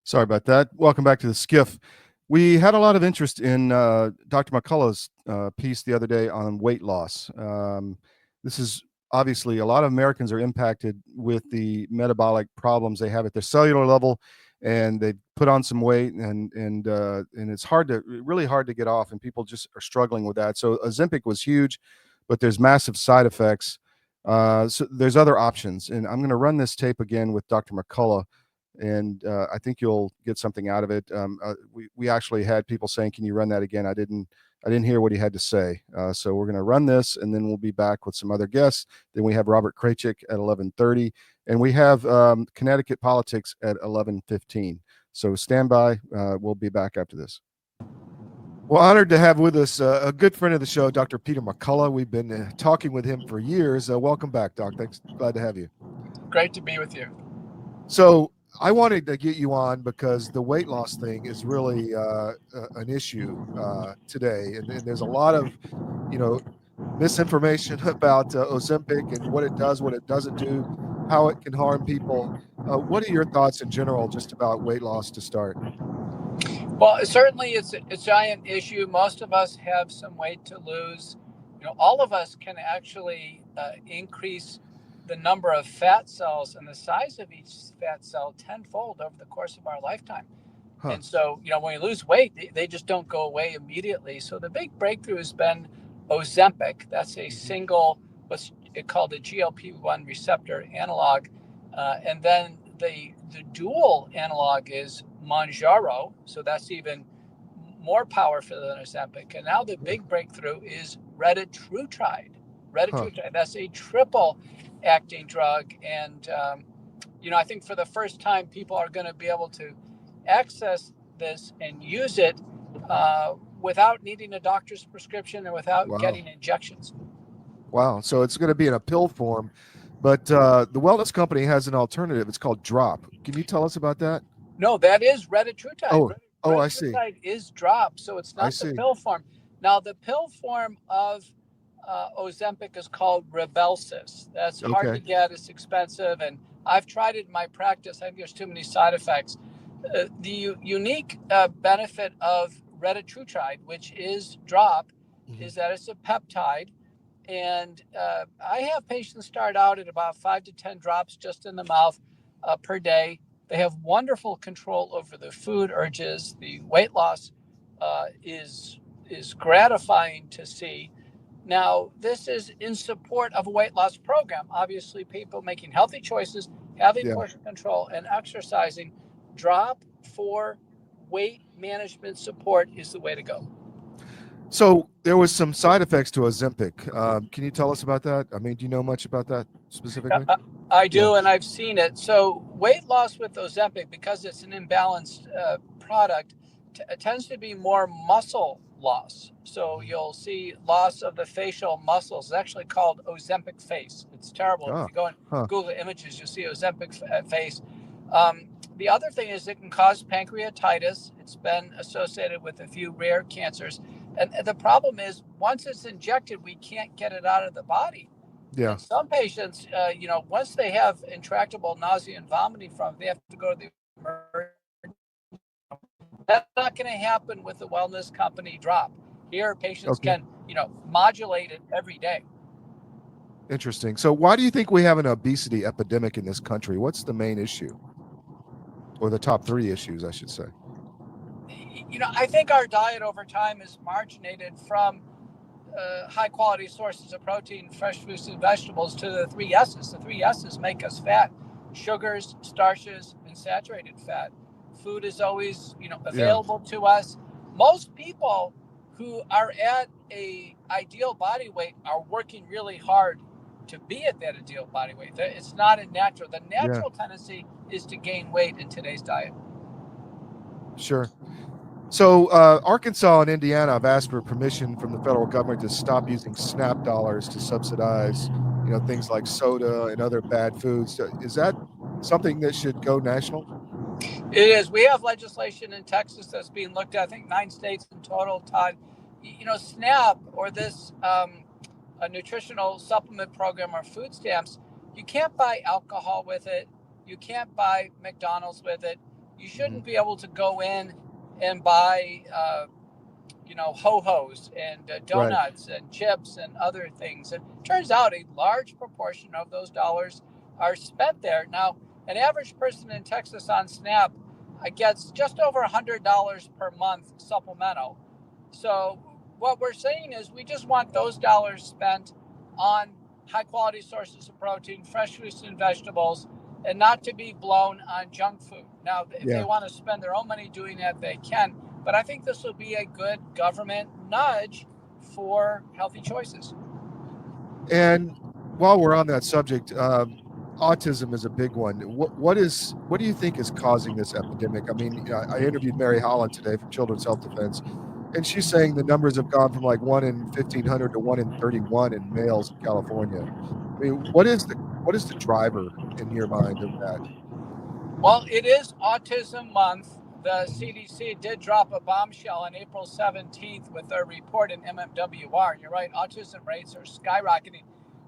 Sorry about that. Welcome back to the SCIF. We had a lot of interest in Dr. McCullough's piece the other day on weight loss. This is obviously a lot of Americans are impacted with the metabolic problems they have at their cellular level, and they put on some weight, and it's really hard to get off, and people just are struggling with that. So Ozempic was huge, but there's massive side effects. So there's other options, and I'm going to run this tape again with Dr. McCullough. And I think you'll get something out of it. We actually had people saying, "Can you run that again?" I didn't hear what he had to say. So we're going to run this, and then we'll be back with some other guests. Then we have Robert Kraychik at 11:30, and we have Connecticut politics at 11:15. So stand by. We'll be back after this. Well, honored to have with us a good friend of the show, Dr. Peter McCullough. We've been talking with him for years. Welcome back, Doc. Thanks. Glad to have you. Great to be with you. So I wanted to get you on because the weight loss thing is really an issue today, and there's a lot of, you know, misinformation about Ozempic and what it does, what it doesn't do, how it can harm people. What are your thoughts in general just about weight loss to start? Well, certainly it's a giant issue. Most of us have some weight to lose. You know, all of us can actually increase the number of fat cells and the size of each fat cell tenfold over the course of our lifetime. Huh. And so, you know, when we lose weight, they just don't go away immediately. So the big breakthrough has been Ozempic. That's a single, what's it called, a GLP-1 receptor analog. And then the dual analog is Mounjaro. So that's even more powerful than Ozempic. And now the big breakthrough is retatrutide. Retatrutide, that's a triple acting drug, and you know, I think for the first time people are going to be able to access this and use it without needing a doctor's prescription and without getting injections. Wow. So it's going to be in a pill form, but the Wellness Company has an alternative. It's called Drop. Can you tell us about that? No, that is retatrutide. Oh, I see. Retatrutide is Drop, so it's not the pill form. Now, the pill form of Ozempic is called Rybelsus. That's hard to get. It's expensive, and I've tried it in my practice. I think there's too many side effects. The unique benefit of retatrutide, which is Drop, is that it's a peptide, and I have patients start out at about 5 to 10 drops just in the mouth per day. They have wonderful control over the food urges. The weight loss is gratifying to see. Now, this is in support of a weight loss program. Obviously, people making healthy choices, having portion control, and exercising. Drop for weight management support is the way to go. So there was some side effects to Ozempic. Can you tell us about that? I mean, do you know much about that specifically? I do, and I've seen it. So weight loss with Ozempic, because it's an imbalanced product, tends to be more muscle loss. So you'll see loss of the facial muscles. It's actually called Ozempic face. It's terrible. If you go and Google images, you'll see Ozempic face. The other thing is it can cause pancreatitis. It's been associated with a few rare cancers. And the problem is once it's injected, we can't get it out of the body. Yeah. And some patients, once they have intractable nausea and vomiting from it, they have to go to the emergency. That's not going to happen with the wellness company drop. Here, patients can, modulate it every day. Interesting. So why do you think we have an obesity epidemic in this country? What's the main issue? Or the top 3 issues, I should say. I think our diet over time is marginated from high quality sources of protein, fresh fruits and vegetables to the 3 S's. The 3 S's make us fat: sugars, starches, and saturated fat. Food is always, available to us. Most people who are at a ideal body weight are working really hard to be at that ideal body weight. It's not a natural. The natural tendency is to gain weight in today's diet. Sure. So Arkansas and Indiana have asked for permission from the federal government to stop using SNAP dollars to subsidize, things like soda and other bad foods. Is that something that should go national? It is. We have legislation in Texas that's being looked at, I think 9 states in total, Todd. SNAP, or this a nutritional supplement program, or food stamps, you can't buy alcohol with it. You can't buy McDonald's with it. You shouldn't be able to go in and buy, ho-hos and donuts and chips and other things. It turns out a large proportion of those dollars are spent there. Now, an average person in Texas on SNAP gets just over $100 per month supplemental. So what we're saying is we just want those dollars spent on high quality sources of protein, fresh fruits and vegetables, and not to be blown on junk food. Now, if they want to spend their own money doing that, they can. But I think this will be a good government nudge for healthy choices. And while we're on that subject, autism is a big one. What do you think is causing this epidemic? I mean, I interviewed Mary Holland today from Children's Health Defense, and she's saying the numbers have gone from like 1 in 1,500 to 1 in 31 in males in California. I mean, what is the driver in your mind of that? Well, it is Autism Month. The CDC did drop a bombshell on April 17th with their report in MMWR. You're right, autism rates are skyrocketing.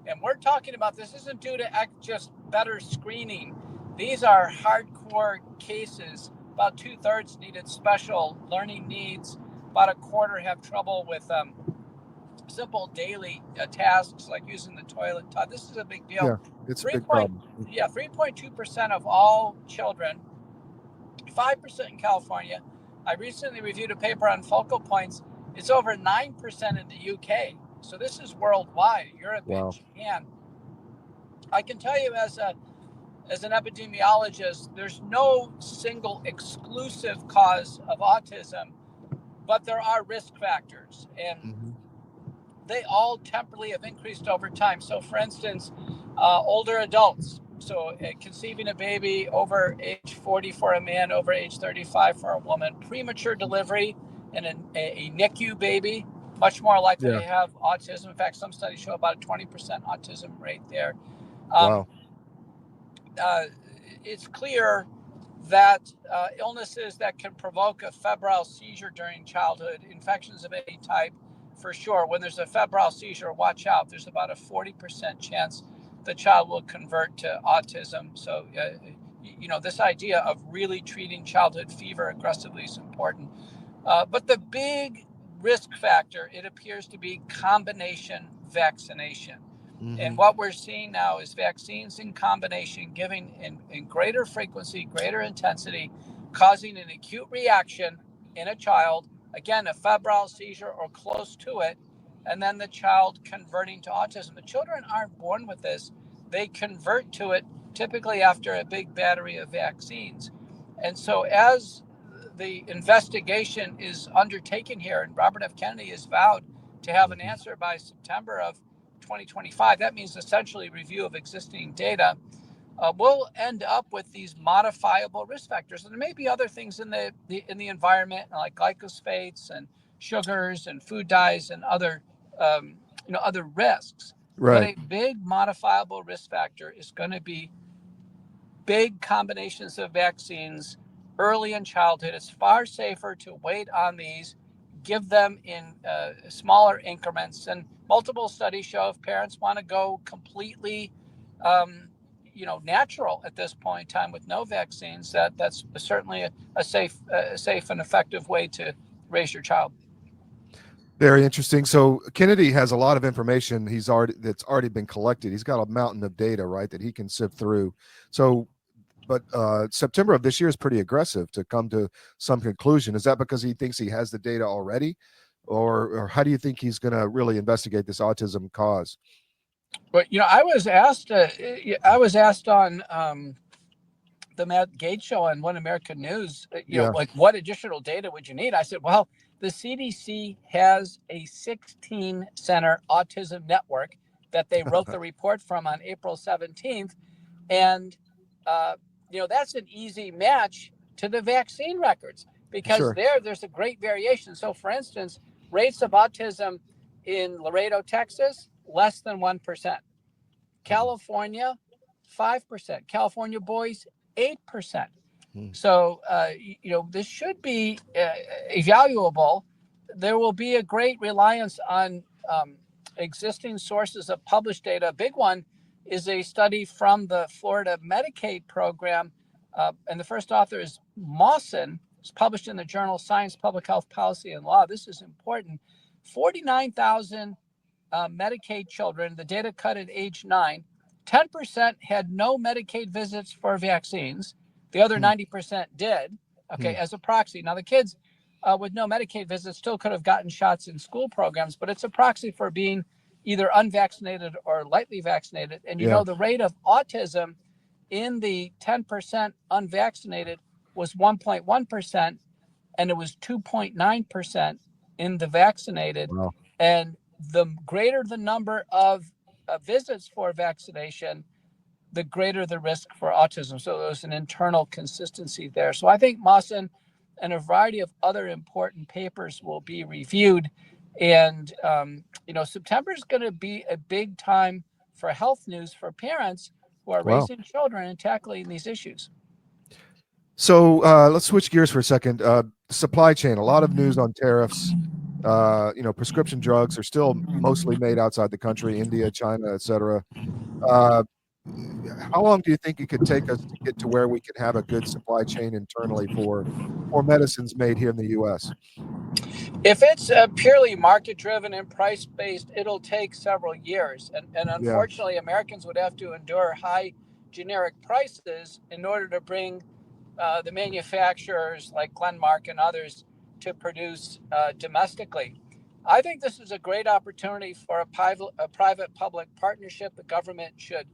And we're talking about this isn't due to just better screening. These are hardcore cases. About 2/3 needed special learning needs. About 1/4 have trouble with simple daily tasks like using the toilet. Todd, this is a big deal. Yeah, it's a big problem. 3.2% of all children, 5% in California. I recently reviewed a paper on focal points. It's over 9% in the UK. So this is worldwide, Europe and Japan. I can tell you as an epidemiologist, there's no single exclusive cause of autism, but there are risk factors, and they all temporally have increased over time. So for instance, older adults, so conceiving a baby over age 40 for a man, over age 35 for a woman, premature delivery and a NICU baby, much more likely to have autism. In fact, some studies show about a 20% autism rate there. It's clear that illnesses that can provoke a febrile seizure during childhood, infections of any type, for sure. When there's a febrile seizure, watch out. There's about a 40% chance the child will convert to autism. So, this idea of really treating childhood fever aggressively is important. But the big risk factor, it appears to be combination vaccination. And what we're seeing now is vaccines in combination giving in greater frequency, greater intensity, causing an acute reaction in a child, again, a febrile seizure or close to it, and then the child converting to autism. The children aren't born with this. They convert to it typically after a big battery of vaccines. And so as the investigation is undertaken here, and Robert F. Kennedy has vowed to have an answer by September of 2025, that means essentially review of existing data, we'll end up with these modifiable risk factors. And there may be other things in the environment like glyphosates and sugars and food dyes and other other risks. But Right. a big modifiable risk factor is going to be big combinations of vaccines early in childhood. It's far safer to wait on these, give them in smaller increments. And multiple studies show if parents want to go completely, natural at this point in time with no vaccines, that's certainly a safe and effective way to raise your child. Very interesting. So Kennedy has a lot of information that's already been collected. He's got a mountain of data, right, that he can sift through. So, but September of this year is pretty aggressive to come to some conclusion. Is that because he thinks he has the data already, or how do you think he's going to really investigate this autism cause? But I was asked on the Matt Gates show on One American News, like what additional data would you need? I said, well, the CDC has a 16-center autism network that they wrote the report from on April 17th. And, that's an easy match to the vaccine records because there's a great variation. So, for instance, rates of autism in Laredo, Texas, less than 1%. California, 5%. California boys, 8%. So, this should be evaluable. There will be a great reliance on existing sources of published data. A big one is a study from the Florida Medicaid program, and the first author is Mawson. It's published in the journal Science, Public Health, Policy, and Law. This is important. 49,000 Medicaid children, the data cut at age 9, 10% had no Medicaid visits for vaccines. The other 90% did, as a proxy. Now, the kids with no Medicaid visits still could have gotten shots in school programs, but it's a proxy for being either unvaccinated or lightly vaccinated. And the rate of autism in the 10% unvaccinated was 1.1%, and it was 2.9% in the vaccinated. Wow. And the greater the number of visits for vaccination, the greater the risk for autism. So there's an internal consistency there. So I think Mawson and a variety of other important papers will be reviewed. And, September is going to be a big time for health news for parents who are raising children and tackling these issues. So let's switch gears for a second. Supply chain, a lot of news on tariffs. Prescription drugs are still mostly made outside the country, India, China, et cetera. How long do you think it could take us to get to where we can have a good supply chain internally for medicines made here in the U.S.? If it's purely market-driven and price-based, it'll take several years. And unfortunately, Americans would have to endure high generic prices in order to bring the manufacturers like Glenmark and others to produce domestically. I think this is a great opportunity for a private-public partnership. The government should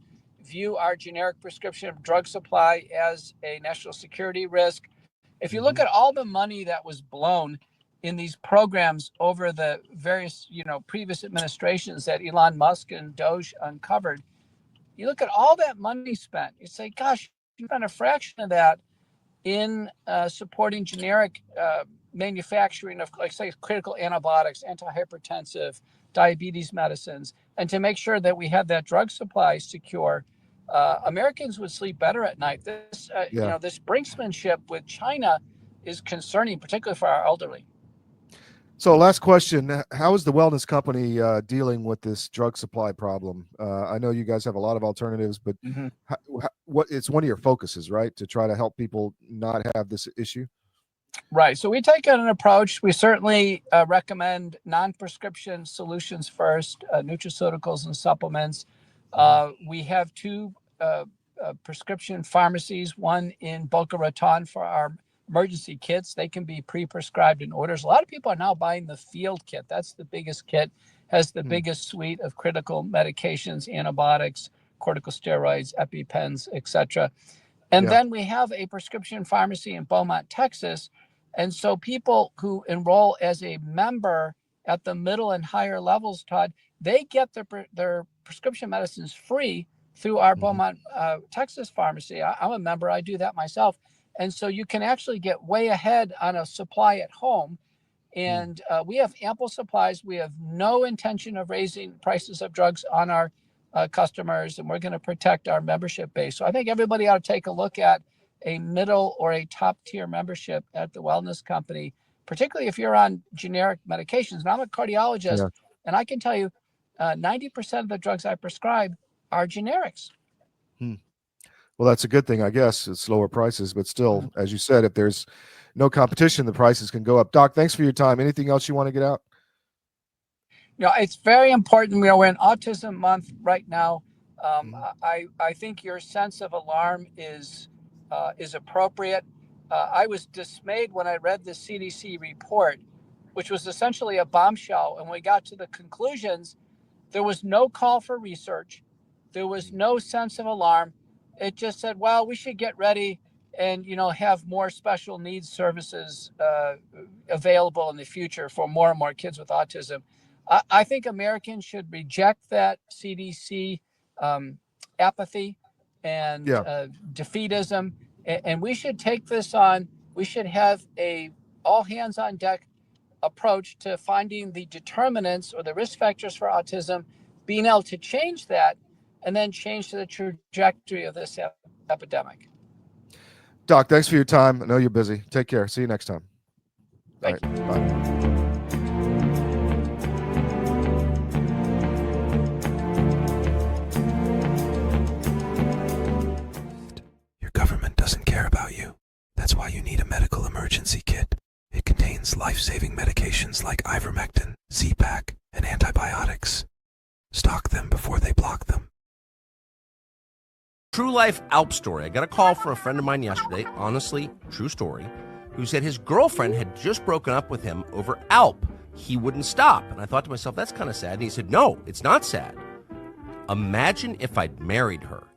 view our generic prescription drug supply as a national security risk. If you look at all the money that was blown in these programs over the various, previous administrations that Elon Musk and Doge uncovered, you look at all that money spent, you say, gosh, you spent a fraction of that in supporting generic manufacturing of, like, say, critical antibiotics, antihypertensive, diabetes medicines, and to make sure that we had that drug supply secure. Americans would sleep better at night. This, this brinksmanship with China is concerning, particularly for our elderly. So last question, how is the wellness company dealing with this drug supply problem? I know you guys have a lot of alternatives, but what it's one of your focuses, right? To try to help people not have this issue? Right. So we take an approach. We certainly recommend non-prescription solutions first, nutraceuticals and supplements. We have two prescription pharmacies, one in Boca Raton for our emergency kits. They can be pre-prescribed in orders. A lot of people are now buying the field kit. That's the biggest kit, has the biggest suite of critical medications, antibiotics, corticosteroids, EpiPens, etc. And then we have a prescription pharmacy in Beaumont, Texas. And so people who enroll as a member at the middle and higher levels, Todd, they get their prescription medicines free through our Beaumont, Texas pharmacy. I'm a member. I do that myself. And so you can actually get way ahead on a supply at home. And we have ample supplies. We have no intention of raising prices of drugs on our customers, and we're going to protect our membership base. So I think everybody ought to take a look at a middle or a top tier membership at the wellness company, particularly if you're on generic medications. And I'm a cardiologist, and I can tell you 90% of the drugs I prescribe are generics. Well, that's a good thing, I guess. It's lower prices, but still, as you said, if there's no competition, the prices can go up. Doc, thanks for your time. Anything else you want to get out? It's very important. We're in Autism Month right now. I think your sense of alarm is appropriate. I was dismayed when I read the CDC report, which was essentially a bombshell. And we got to the conclusions. There was no call for research. There was no sense of alarm. It just said, well, we should get ready and, have more special needs services available in the future for more and more kids with autism. I think Americans should reject that CDC apathy and defeatism. And we should take this on. We should have a all hands on deck approach to finding the determinants or the risk factors for autism, being able to change that, and then change the trajectory of this epidemic. Doc, thanks for your time. I know you're busy. Take care. See you next time. Thank you. Bye. Your government doesn't care about you. That's why you need a medical emergency kit. It contains life-saving medications like ivermectin, Z-Pak, and antibiotics. Stock them before they block them. True life Alp story. I got a call from a friend of mine yesterday, honestly, true story, who said his girlfriend had just broken up with him over Alp. He wouldn't stop. And I thought to myself, that's kind of sad. And he said, no, it's not sad. Imagine if I'd married her.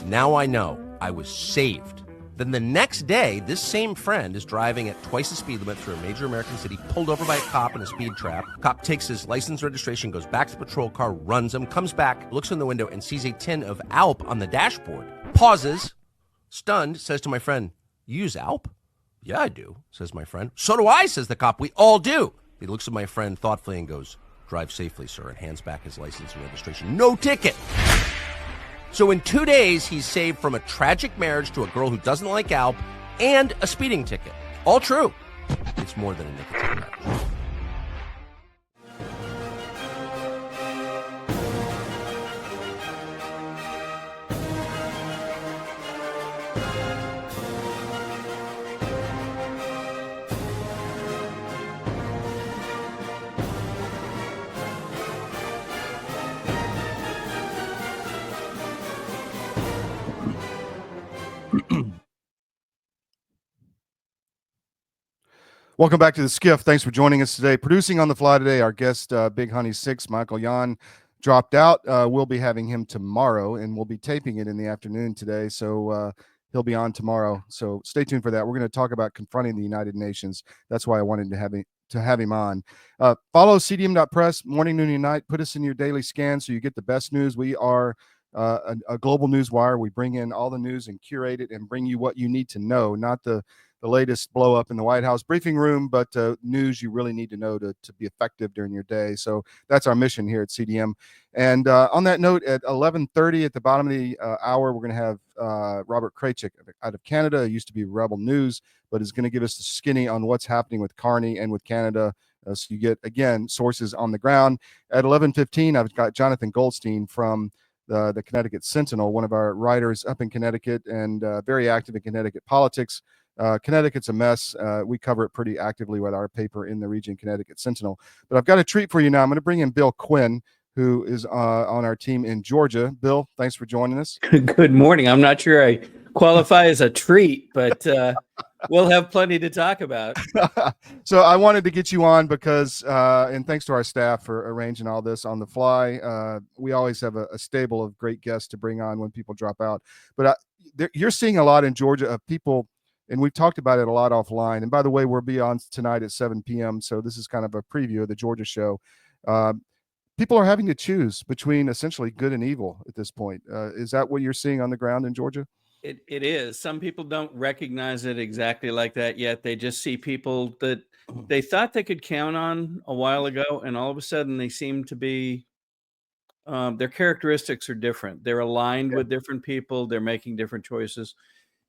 Now I know I was saved. Then the next day, this same friend is driving at twice the speed limit through a major American city, pulled over by a cop in a speed trap. Cop takes his license registration, goes back to the patrol car, runs him, comes back, looks in the window and sees a tin of Alp on the dashboard. Pauses, stunned, says to my friend, you use Alp? Yeah, I do, says my friend. So do I, says the cop. We all do. He looks at my friend thoughtfully and goes, drive safely, sir, and hands back his license and registration. No ticket. So in 2 days, he's saved from a tragic marriage to a girl who doesn't like Alp and a speeding ticket. All true. It's more than a nicotine patch. Welcome back to the SCIF. Thanks for joining us today. Producing on the fly today, our guest, Big Honey 6, Michael Yan, dropped out. We'll be having him tomorrow, and we'll be taping it in the afternoon today. So he'll be on tomorrow. So stay tuned for that. We're going to talk about confronting the United Nations. That's why I wanted to have him on. Follow CDM.press, morning, noon, and night. Put us in your daily scan so you get the best news. We are a global news wire. We bring in all the news and curate it and bring you what you need to know, not the latest blow up in the White House briefing room, but news you really need to know to be effective during your day. So that's our mission here at CDM. And on that note, at 11:30 at the bottom of the hour, we're going to have Robert Kraychik out of Canada. He used to be Rebel News, but is going to give us the skinny on what's happening with Carney and with Canada. So you get, again, sources on the ground. At 11:15, I've got Jonathan Goldstein from the Connecticut Sentinel, one of our writers up in Connecticut and very active in Connecticut politics. Connecticut's a mess. We cover it pretty actively with our paper in the region, Connecticut Sentinel. But I've got a treat for you now. I'm going to bring in Bill Quinn, who is on our team in Georgia. Bill, thanks for joining us. Good morning. I'm not sure I qualify as a treat, but we'll have plenty to talk about. So I wanted to get you on because, and thanks to our staff for arranging all this on the fly. We always have a stable of great guests to bring on when people drop out. But you're seeing a lot in Georgia of people, and we've talked about it a lot offline. And by the way, we'll be on tonight at 7 p.m. So this is kind of a preview of the Georgia show. People are having to choose between essentially good and evil at this point. Is that what you're seeing on the ground in Georgia? It is. Some people don't recognize it exactly like that yet. They just see people that they thought they could count on a while ago, and all of a sudden they seem to be their characteristics are different. They're aligned with different people. They're making different choices,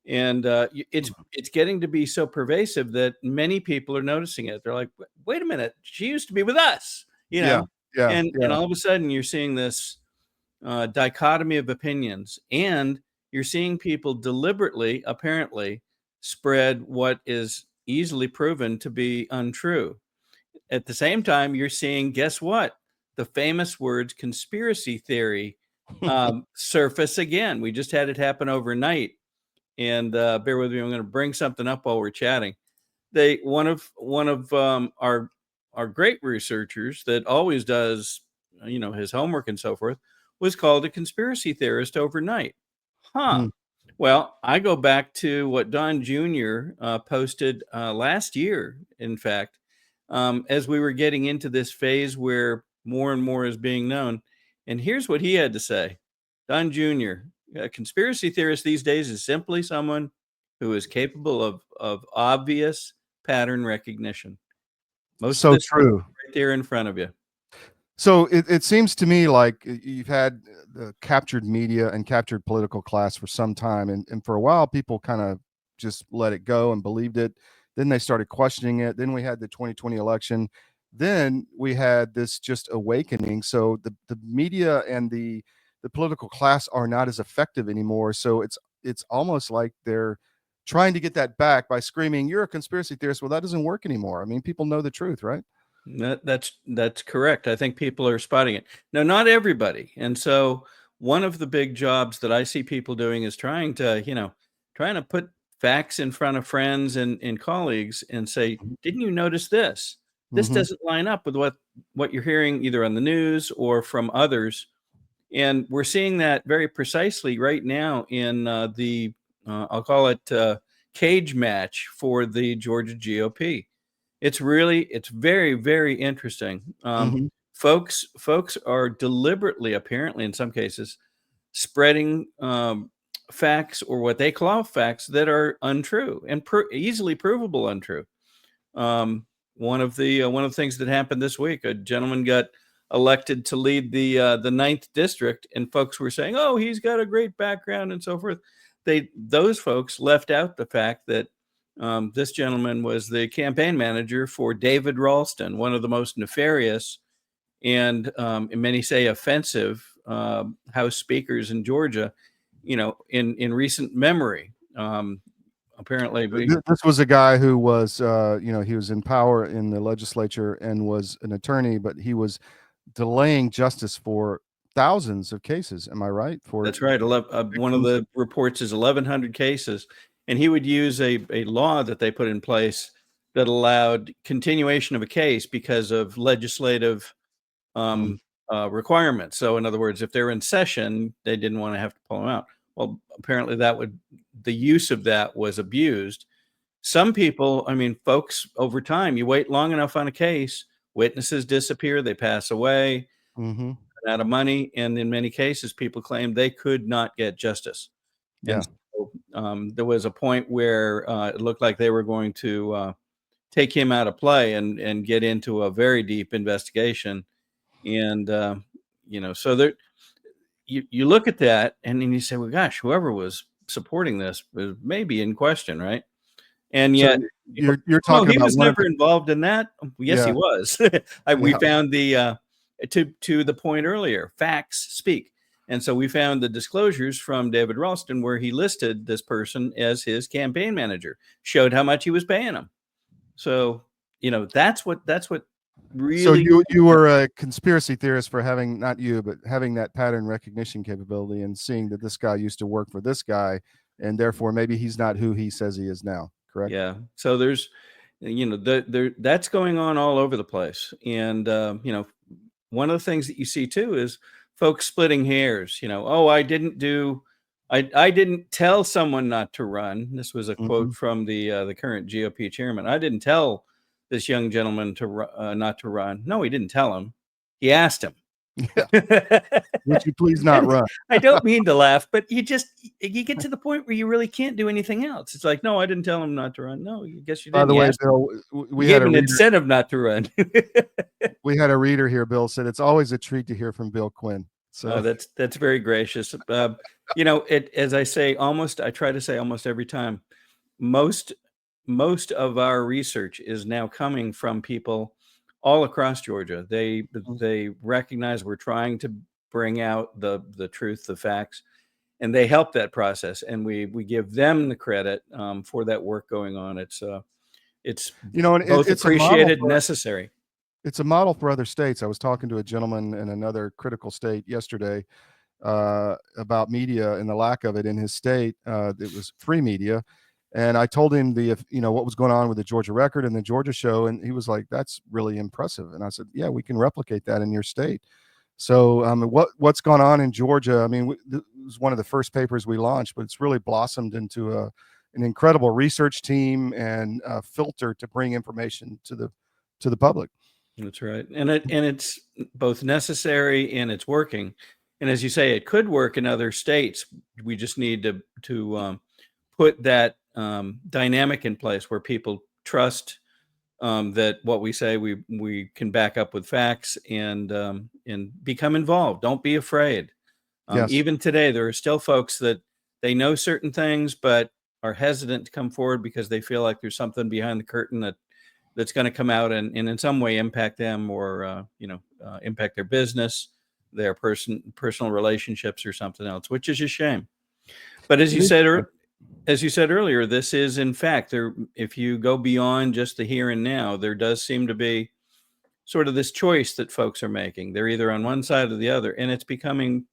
and it's getting to be so pervasive that many people are noticing it. They're like, "Wait a minute, she used to be with us," you Yeah, know. yeah, And yeah. all of a sudden you're seeing this dichotomy of opinions, and you're seeing people deliberately, apparently, spread what is easily proven to be untrue. At the same time, you're seeing, guess what? The famous words conspiracy theory surface again. We just had it happen overnight. And bear with me, I'm going to bring something up while we're chatting. One of our great researchers that always does his homework and so forth was called a conspiracy theorist overnight. Hmm. Well, I go back to what Don Jr. Posted last year, in fact, as we were getting into this phase where more and more is being known. And here's what he had to say. Don Jr., a conspiracy theorist these days is simply someone who is capable of obvious pattern recognition. Most So of this stuff is true. right there in front of you. So it seems to me like you've had the captured media and captured political class for some time. And for a while, people kind of just let it go and believed it. Then they started questioning it. Then we had the 2020 election. Then we had this just awakening. So the media and the political class are not as effective anymore. So it's almost like they're trying to get that back by screaming, "You're a conspiracy theorist." Well, that doesn't work anymore. I mean, people know the truth, right? That's correct. I think people are spotting it. No, not everybody. And so one of the big jobs that I see people doing is trying to put facts in front of friends and colleagues and say, didn't you notice this? This Mhm. doesn't line up with what you're hearing either on the news or from others. And we're seeing that very precisely right now in the I'll call it cage match for the Georgia GOP. It's very, very interesting. Mhm. Folks are deliberately, apparently, in some cases, spreading facts or what they call facts that are untrue and easily provable untrue. One of the things that happened this week, a gentleman got elected to lead the 9th district, and folks were saying, "Oh, he's got a great background" and so forth. Those folks left out the fact that this gentleman was the campaign manager for David Ralston, one of the most nefarious and many say offensive House speakers in Georgia, in recent memory. Apparently, This was a guy who was, he was in power in the legislature and was an attorney, but he was delaying justice for thousands of cases. Am I right? That's right. One of the reports is 1,100 cases, and he would use a law that they put in place that allowed continuation of a case because of legislative requirements. So, in other words, if they're in session, they didn't want to have to pull them out. Well, apparently, the use of that was abused. Some people, I mean, folks, over time, you wait long enough on a case, witnesses disappear, they pass away, Mm-hmm. out of money, and in many cases, people claim they could not get justice. Yeah. And so, there was a point where it looked like they were going to take him out of play and get into a very deep investigation. And so there, you look at that, and then you say, well, gosh, whoever was supporting this was maybe in question, right? And So yet, you're talking he about was one of never the, involved in that. Yes, he Yeah. was. We Yeah. found the to the point earlier, facts speak. And so we found the disclosures from David Ralston where he listed this person as his campaign manager, showed how much he was paying him. So, that's what So really. you were a conspiracy theorist for having, not you, but having that pattern recognition capability and seeing that this guy used to work for this guy, and therefore maybe he's not who he says he is now. Correct? Yeah. So there's, that's going on all over the place. And, one of the things that you see too is folks splitting hairs, oh, I didn't tell someone not to run. This was a quote from the current GOP chairman. I didn't tell this young gentleman to not to run. No, he didn't tell him. He asked him. Would you please not run? I don't mean to laugh, but you get to the point where you really can't do anything else. It's like, no, I didn't tell him not to run. No, I guess you didn't. By the way, Bill, we had gave a an reader, incentive not to run. we had a reader here, Bill, said it's always a treat to hear from Bill Quinn. So Oh, that's very gracious. As I say, I try to say almost every time, most of our research is now coming from people all across Georgia. They recognize we're trying to bring out the truth, the facts, and they help that process. And we give them the credit for that work going on. It's and both it's appreciated and necessary. It's a model for other states. I was talking to a gentleman in another critical state yesterday about media and the lack of it in his state. It was free media. And I told him what was going on with the Georgia Record and the Georgia Show. And he was like, that's really impressive. And I said, yeah, we can replicate that in your state. So what's gone on in Georgia? I mean, it was one of the first papers we launched, but it's really blossomed into an incredible research team and a filter to bring information to the public. That's right. And it's both necessary and it's working. And as you say, it could work in other states. We just need to put that dynamic in place where people trust that what we say we can back up with facts and become involved. Don't be afraid. Yes. Even today, there are still folks that they know certain things, but are hesitant to come forward because they feel like there's something behind the curtain that's going to come out and in some way impact them or impact their business, their personal relationships or something else, which is a shame. But as you said earlier, this is in fact if you go beyond just the here and now, there does seem to be sort of this choice that folks are making. They're either on one side or the other, and it's becoming,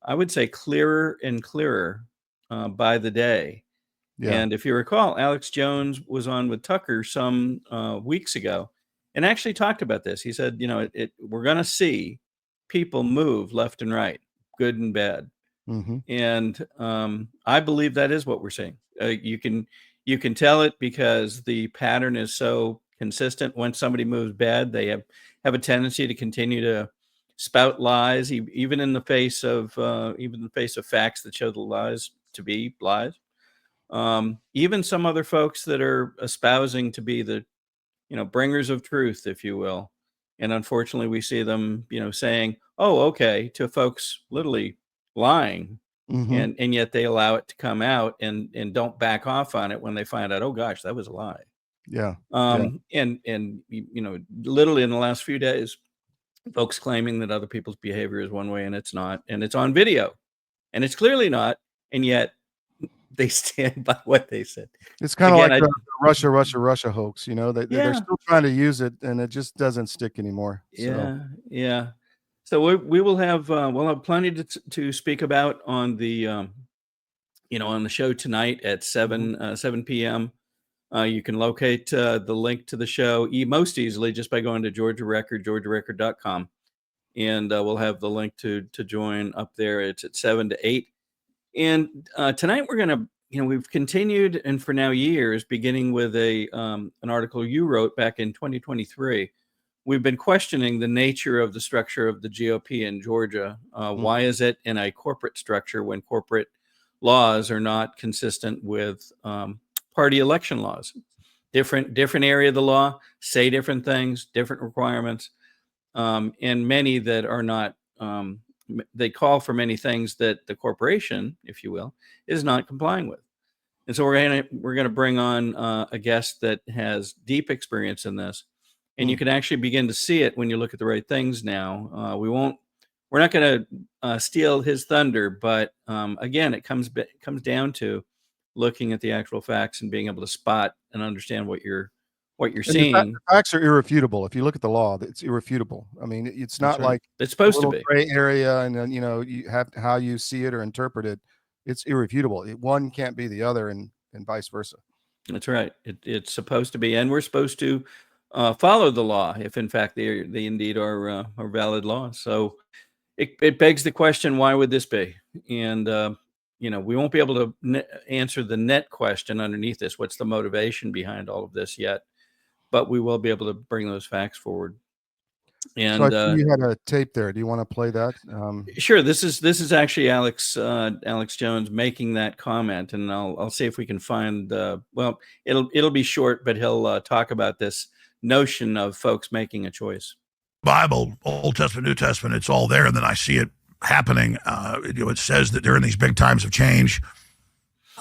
I would say, clearer and clearer by the day. Yeah. And if you recall, Alex Jones was on with Tucker some weeks ago and actually talked about this. He said, we're going to see people move left and right, good and bad. Mm-hmm. And I believe that is what we're seeing. You can tell it because the pattern is so consistent. When somebody moves bad, they have a tendency to continue to spout lies, even in the face of facts that show the lies to be lies. Even some other folks that are espousing to be the, bringers of truth, if you will. And unfortunately, we see them, saying, "Oh, okay," to folks literally lying, Mm-hmm. and yet they allow it to come out and don't back off on it when they find out, oh gosh, that was a lie. Yeah. And literally in the last few days, folks claiming that other people's behavior is one way and it's not, and it's on video, and it's clearly not, and yet they stand by what they said. It's kind of like the Russia hoax. They're still trying to use it, and it just doesn't stick anymore. Yeah. So we will have we'll have plenty to speak about on the on the show tonight at 7 p.m. You can locate the link to the show most easily just by going to georgiarecord.com, and we'll have the link to join up there. It's at 7 to 8. And tonight we're going to, we've continued, and for now years, beginning with an article you wrote back in 2023. We've been questioning the nature of the structure of the GOP in Georgia. Why is it in a corporate structure when corporate laws are not consistent with party election laws? Different area of the law say different things, different requirements, and many that are not. They call for many things that the corporation, if you will, is not complying with. And so we're gonna bring on a guest that has deep experience in this, and you can actually begin to see it when you look at the right things. Now we're not going to steal his thunder, but again, it comes down to looking at the actual facts and being able to spot and understand what you're seeing. The facts are irrefutable. If you look at the law, it's irrefutable. I mean, it's not like it's supposed a to little be gray area, and then you have how you see it or interpret it. It's irrefutable. One can't be the other, and vice versa. That's right. It's supposed to be, and we're supposed to follow the law if, in fact, they indeed are valid laws. So it begs the question: why would this be? And we won't be able to answer the net question underneath this. What's the motivation behind all of this yet? But we will be able to bring those facts forward. And so I think you had a tape there. Do you want to play that? Sure. This is actually Alex Jones making that comment, and I'll see if we can find. Well, it'll be short, but he'll talk about this notion of folks making a choice. Bible, Old Testament, New Testament, it's all there, and then I see it happening. It says that during these big times of change,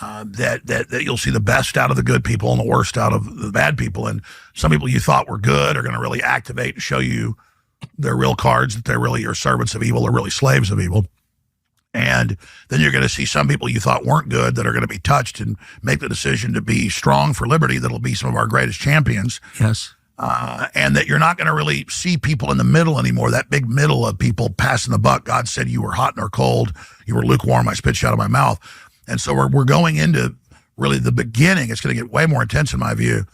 that you'll see the best out of the good people and the worst out of the bad people, and some people you thought were good are going to really activate and show you their real cards, that they're really your servants of evil or really slaves of evil. And then you're going to see some people you thought weren't good that are going to be touched and make the decision to be strong for liberty. That'll be some of our greatest champions. Yes. And that you're not going to really see people in the middle anymore, that big middle of people passing the buck. God said you were hot nor cold. You were lukewarm. I spit you out of my mouth. And so we're going into really the beginning. It's going to get way more intense in my view.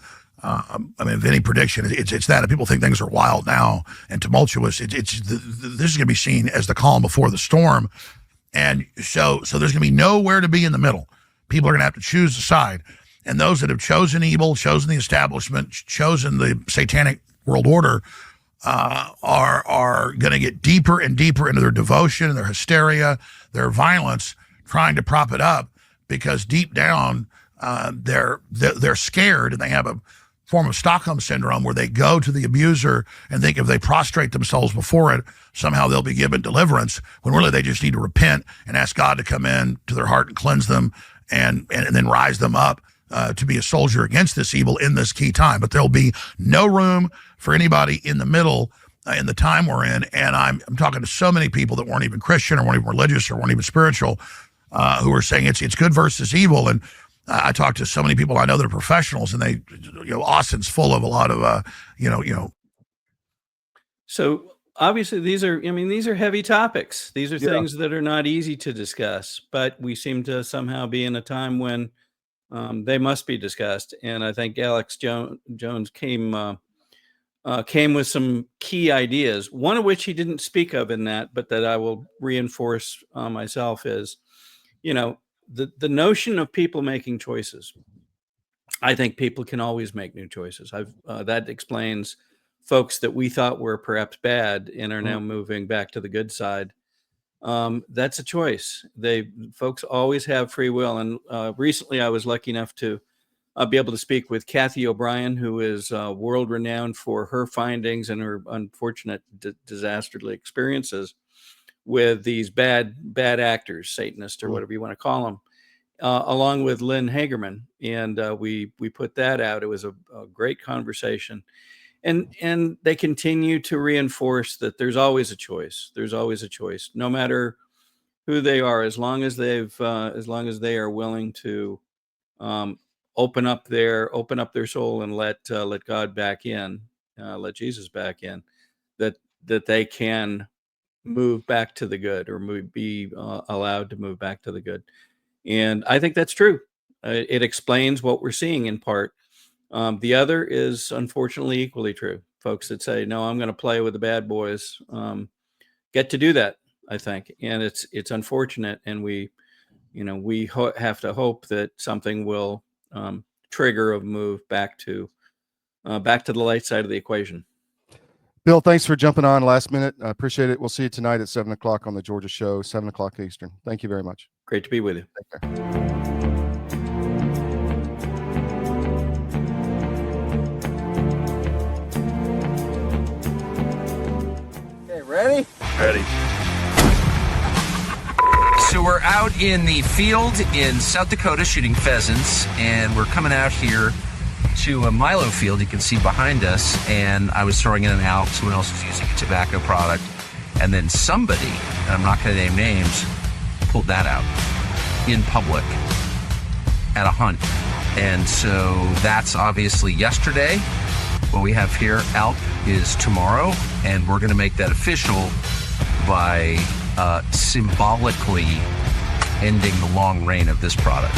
I mean, if any prediction, it's that. If people think things are wild now and tumultuous, this is going to be seen as the calm before the storm. And so there's going to be nowhere to be in the middle. People are going to have to choose a side. And those that have chosen evil, chosen the establishment, chosen the satanic world order, are going to get deeper and deeper into their devotion, their hysteria, their violence, trying to prop it up, because deep down they're scared, and they have a form of Stockholm syndrome where they go to the abuser and think if they prostrate themselves before it, somehow they'll be given deliverance, when really they just need to repent and ask God to come in to their heart and cleanse them and then rise them up to be a soldier against this evil in this key time. But there'll be no room for anybody in the middle in the time we're in. And I'm talking to so many people that weren't even Christian or weren't even religious or weren't even spiritual, who are saying it's good versus evil. And I talked to so many people I know that are professionals, and they, Austin's full of a lot of, So obviously these are heavy topics. These are things that are not easy to discuss, but we seem to somehow be in a time when they must be discussed. And I think Alex Jones came with some key ideas, one of which he didn't speak of in that, but that I will reinforce myself is, the notion of people making choices. I think people can always make new choices. That explains folks that we thought were perhaps bad and are now moving back to the good side. That's a choice. Folks always have free will. And recently I was lucky enough to be able to speak with Kathy O'Brien, who is world renowned for her findings and her unfortunate disasterly experiences with these bad actors, Satanists or whatever you want to call them, along with Lynn Hagerman. And we put that out. It was a great conversation. And they continue to reinforce that there's always a choice. There's always a choice, no matter who they are, as long as they are willing to open up their soul and let God back in, let Jesus back in, that they can move back to the good, or be allowed to move back to the good. And I think that's true. It explains what we're seeing in part. The other is unfortunately equally true. Folks that say, no, I'm going to play with the bad boys, get to do that, I think. And it's unfortunate. And we have to hope that something will trigger a move back to the light side of the equation. Bill, thanks for jumping on last minute. I appreciate it. We'll see you tonight at 7 o'clock on the Georgia Show, 7 o'clock Eastern. Thank you very much. Great to be with you. Take care. Okay, ready? Ready. So we're out in the field in South Dakota shooting pheasants, and we're coming out here to a Milo field you can see behind us, and I was throwing in an ALP. Someone else was using a tobacco product, and then somebody, and I'm not going to name names, pulled that out in public at a hunt. And so that's obviously yesterday. What we have here, ALP, is tomorrow, and we're going to make that official by symbolically ending the long reign of this product.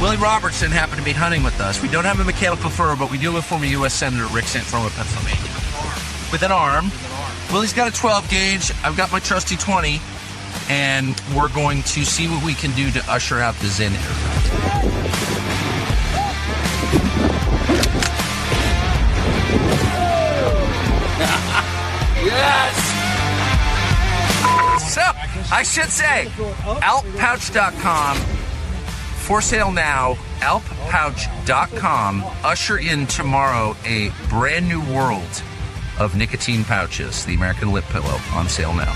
Willie Robertson happened to be hunting with us. We don't have a mechanical fur, but we do have former U.S. Senator Rick Santorum of Pennsylvania. With an arm. Willie's got a 12 gauge. I've got my trusty 20. And we're going to see what we can do to usher out the Zen era. So, I should say, alppouch.com, for sale now, alppouch.com. Usher in tomorrow a brand new world of nicotine pouches, the American Lip Pillow, on sale now.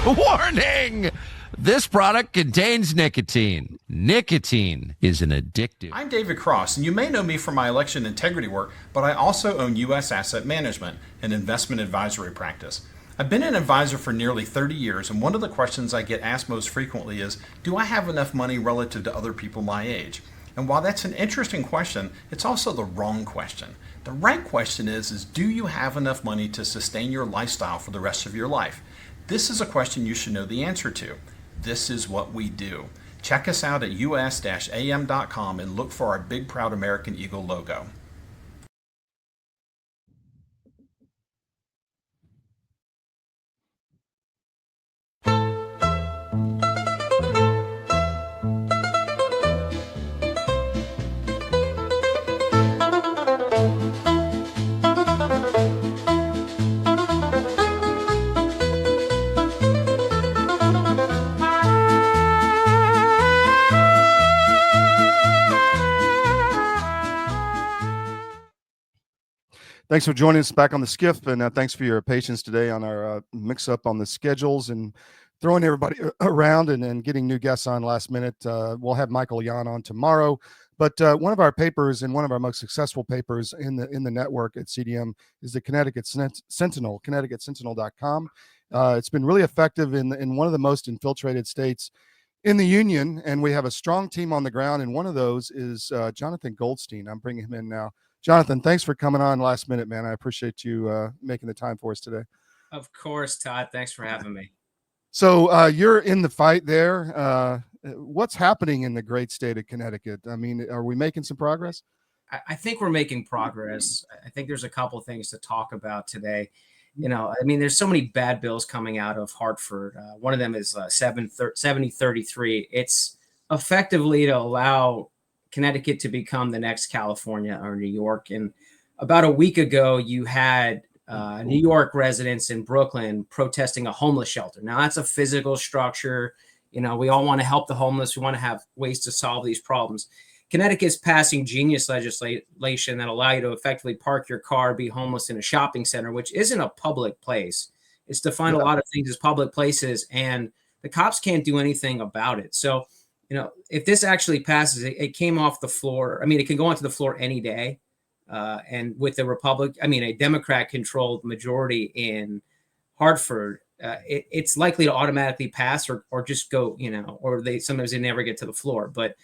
Warning! This product contains nicotine. Nicotine is an addictive. I'm David Cross, and you may know me from my election integrity work, but I also own U.S. Asset Management, an investment advisory practice. I've been an advisor for nearly 30 years, and one of the questions I get asked most frequently is, do I have enough money relative to other people my age? And while that's an interesting question, it's also the wrong question. The right question is do you have enough money to sustain your lifestyle for the rest of your life? This is a question you should know the answer to. This is what we do. Check us out at us-am.com and look for our big proud American Eagle logo. Thanks for joining us back on the SCIF, and thanks for your patience today on our mix-up on the schedules and throwing everybody around and getting new guests on last minute. We'll have Michael Yan on tomorrow, but one of our papers and one of our most successful papers in the network at CDM is the Connecticut Sentinel, ConnecticutSentinel.com. It's been really effective in one of the most infiltrated states in the union, and we have a strong team on the ground, and one of those is Jonathan Goldstein. I'm bringing him in now. Jonathan, thanks for coming on last minute, man. I appreciate you making the time for us today. Of course, Todd. Thanks for having me. So you're in the fight there. What's happening in the great state of Connecticut? I mean, are we making some progress? I think we're making progress. I think there's a couple things to talk about today. You know, I mean, there's so many bad bills coming out of Hartford. One of them is 7033. It's effectively to allow Connecticut to become the next California or New York. And about a week ago, you had New York residents in Brooklyn protesting a homeless shelter. Now, that's a physical structure. You know, we all want to help the homeless. We want to have ways to solve these problems. Connecticut's passing genius legislation that allow you to effectively park your car, be homeless in a shopping center, which isn't a public place. It's defined a lot of things as public places, and the cops can't do anything about it. So, you know, if this actually passes, it came off the floor. I mean, it can go onto the floor any day. And with a Democrat-controlled majority in Hartford, it's likely to automatically pass or just go, you know, or sometimes they never get to the floor. But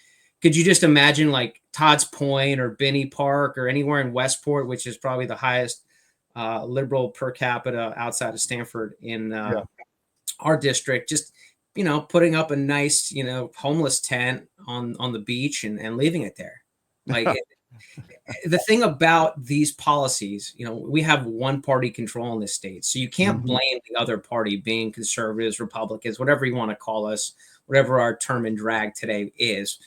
could you just imagine like Todd's Point or Binney Park or anywhere in Westport, which is probably the highest liberal per capita outside of Stanford in our district, just, you know, putting up a nice, you know, homeless tent on the beach and leaving it there. Like the thing about these policies, you know, we have one party control in this state. So you can't blame the other party, being conservatives, Republicans, whatever you want to call us, whatever our term in drag today is.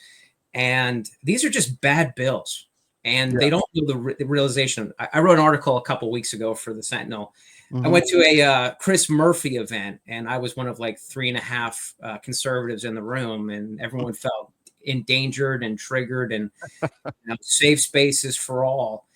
And these are just bad bills. And they don't do the realization. I wrote an article a couple of weeks ago for the Sentinel. I went to a Chris Murphy event, and I was one of like 3.5 conservatives in the room, and everyone felt endangered and triggered, and you know, safe spaces for all.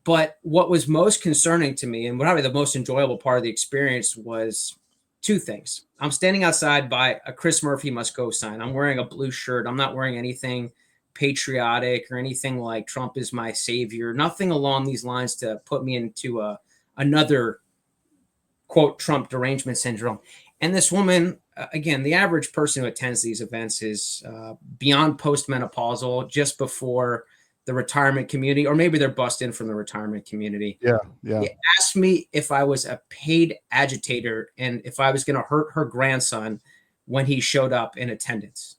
But what was most concerning to me, and probably the most enjoyable part of the experience, was two things. I'm standing outside by a Chris Murphy Must Go sign. I'm wearing a blue shirt. I'm not wearing anything patriotic or anything like Trump is my savior, nothing along these lines to put me into another quote Trump derangement syndrome. And this woman, again, the average person who attends these events is beyond postmenopausal, just before the retirement community, or maybe they're busted in from the retirement community. Yeah. She asked me if I was a paid agitator and if I was going to hurt her grandson when he showed up in attendance.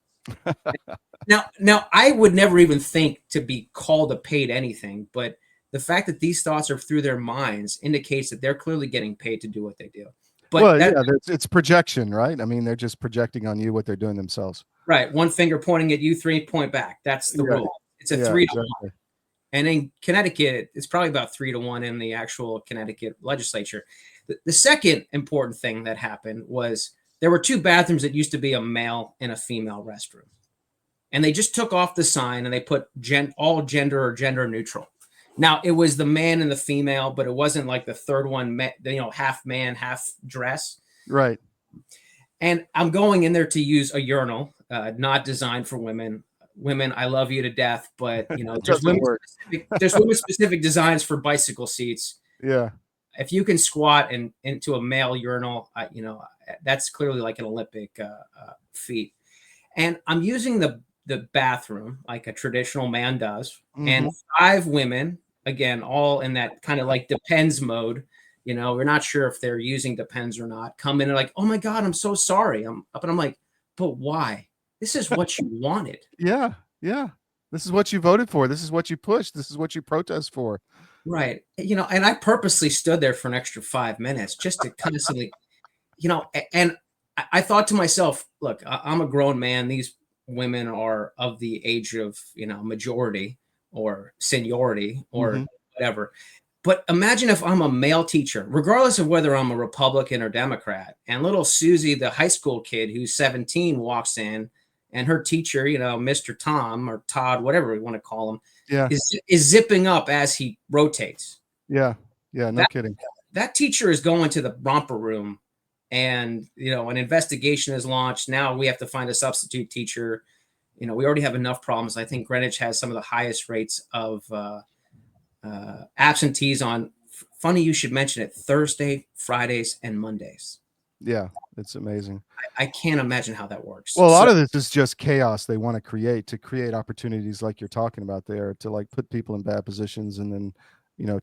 Now, I would never even think to be called a paid anything, but the fact that these thoughts are through their minds indicates that they're clearly getting paid to do what they do. But it's projection, right? I mean, they're just projecting on you what they're doing themselves. Right. One finger pointing at you, 3 point back. That's the rule. It's a 3 to 1. And in Connecticut, it's probably about 3-1 in the actual Connecticut legislature. The second important thing that happened was there were 2 bathrooms that used to be a male and a female restroom. And they just took off the sign and they put all gender or gender neutral. Now, it was the man and the female, but it wasn't like the third one, half man, half dress. Right. And I'm going in there to use a urinal, not designed for women. Women, I love you to death, but there's women specific designs for bicycle seats. Yeah. If you can squat into a male urinal, that's clearly like an Olympic feat. And I'm using the bathroom like a traditional man does, and 5 women, again, all in that kind of like depends mode. We're not sure if they're using depends or not. Come in and like, oh my God, I'm so sorry. I'm up, and I'm like, but why? This is what you wanted. Yeah. Yeah. This is what you voted for. This is what you pushed. This is what you protest for. Right. And I purposely stood there for an extra 5 minutes just to constantly, and I thought to myself, look, I'm a grown man. These women are of the age of, majority or seniority or whatever. But imagine if I'm a male teacher, regardless of whether I'm a Republican or Democrat, and little Susie, the high school kid who's 17, walks in, and her teacher, Mr. Tom or Todd, whatever we want to call him, is zipping up as he rotates. Yeah. Yeah. No kidding. That teacher is going to the romper room, and, an investigation is launched. Now we have to find a substitute teacher. We already have enough problems. I think Greenwich has some of the highest rates of absentees on, funny you should mention it, Thursday, Fridays, and Mondays. Yeah, it's amazing. I can't imagine how that works. Well, a lot of this is just chaos they want to create opportunities like you're talking about there, to like put people in bad positions and then,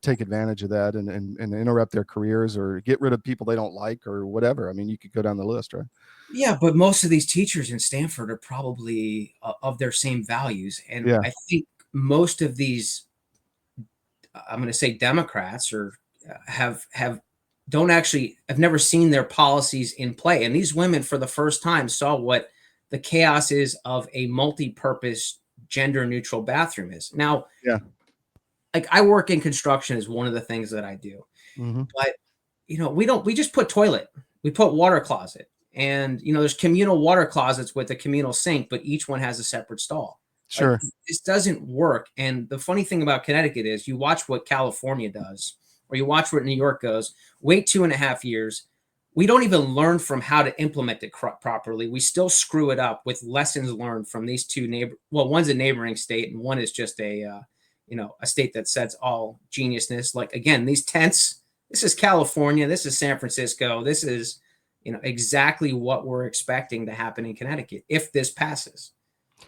take advantage of that and interrupt their careers or get rid of people they don't like or whatever. I mean, you could go down the list, right? Yeah, but most of these teachers in Stanford are probably of their same values. And I think most of these, I'm going to say Democrats, or have never seen their policies in play. And these women for the first time saw what the chaos is of a multi-purpose gender neutral bathroom is. Now, like I work in construction is one of the things that I do, but we just put toilet, we put water closet, and there's communal water closets with a communal sink, but each one has a separate stall. Sure. Like, this doesn't work. And the funny thing about Connecticut is you watch what California does, or you watch where New York goes, wait 2.5 years. We don't even learn from how to implement it properly. We still screw it up with lessons learned from these 2 one's a neighboring state and one is just a state that sets all geniusness. Like, again, these tents, this is California, this is San Francisco, this is, exactly what we're expecting to happen in Connecticut if this passes.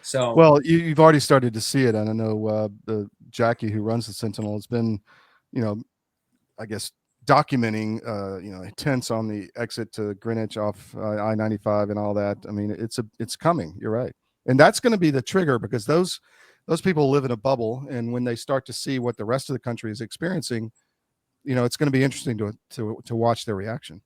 So, well, you've already started to see it. And I know the Jackie who runs the Sentinel has been, I guess, documenting, tents on the exit to Greenwich off I-95 and all that. I mean, it's coming. You're right. And that's going to be the trigger, because those people live in a bubble. And when they start to see what the rest of the country is experiencing, it's going to be interesting to watch their reaction.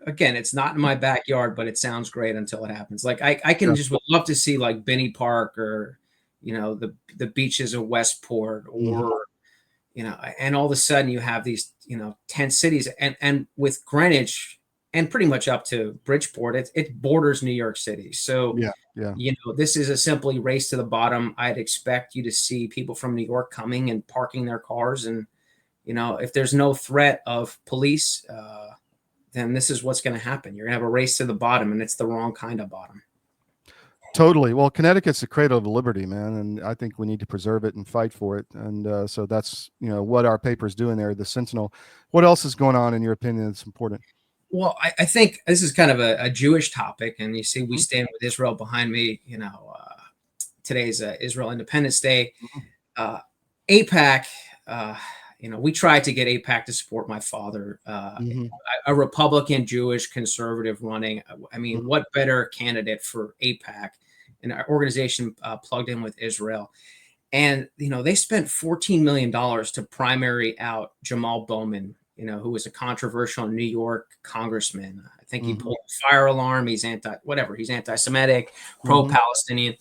Again, it's not in my backyard, but it sounds great until it happens. Like I can just would love to see like Binney Park or, the beaches of Westport or, and all of a sudden you have these, tent cities and with Greenwich and pretty much up to Bridgeport, it borders New York City. So, this is a simply race to the bottom. I'd expect you to see people from New York coming and parking their cars. And, if there's no threat of police, then this is what's going to happen. You're going to have a race to the bottom, and it's the wrong kind of bottom. Totally. Well, Connecticut's the cradle of liberty, man. And I think we need to preserve it and fight for it. And so that's, what our paper is doing there, the Sentinel. What else is going on, in your opinion, that's important? Well, I think this is kind of a Jewish topic. And you see, we stand with Israel behind me. Today's Israel Independence Day. AIPAC, we tried to get AIPAC to support my father, a Republican, Jewish, conservative running. I mean, what better candidate for AIPAC? And our organization plugged in with Israel. And, they spent $14 million to primary out Jamal Bowman, who was a controversial New York congressman. I think he pulled a fire alarm. He's anti-Semitic, pro-Palestinian.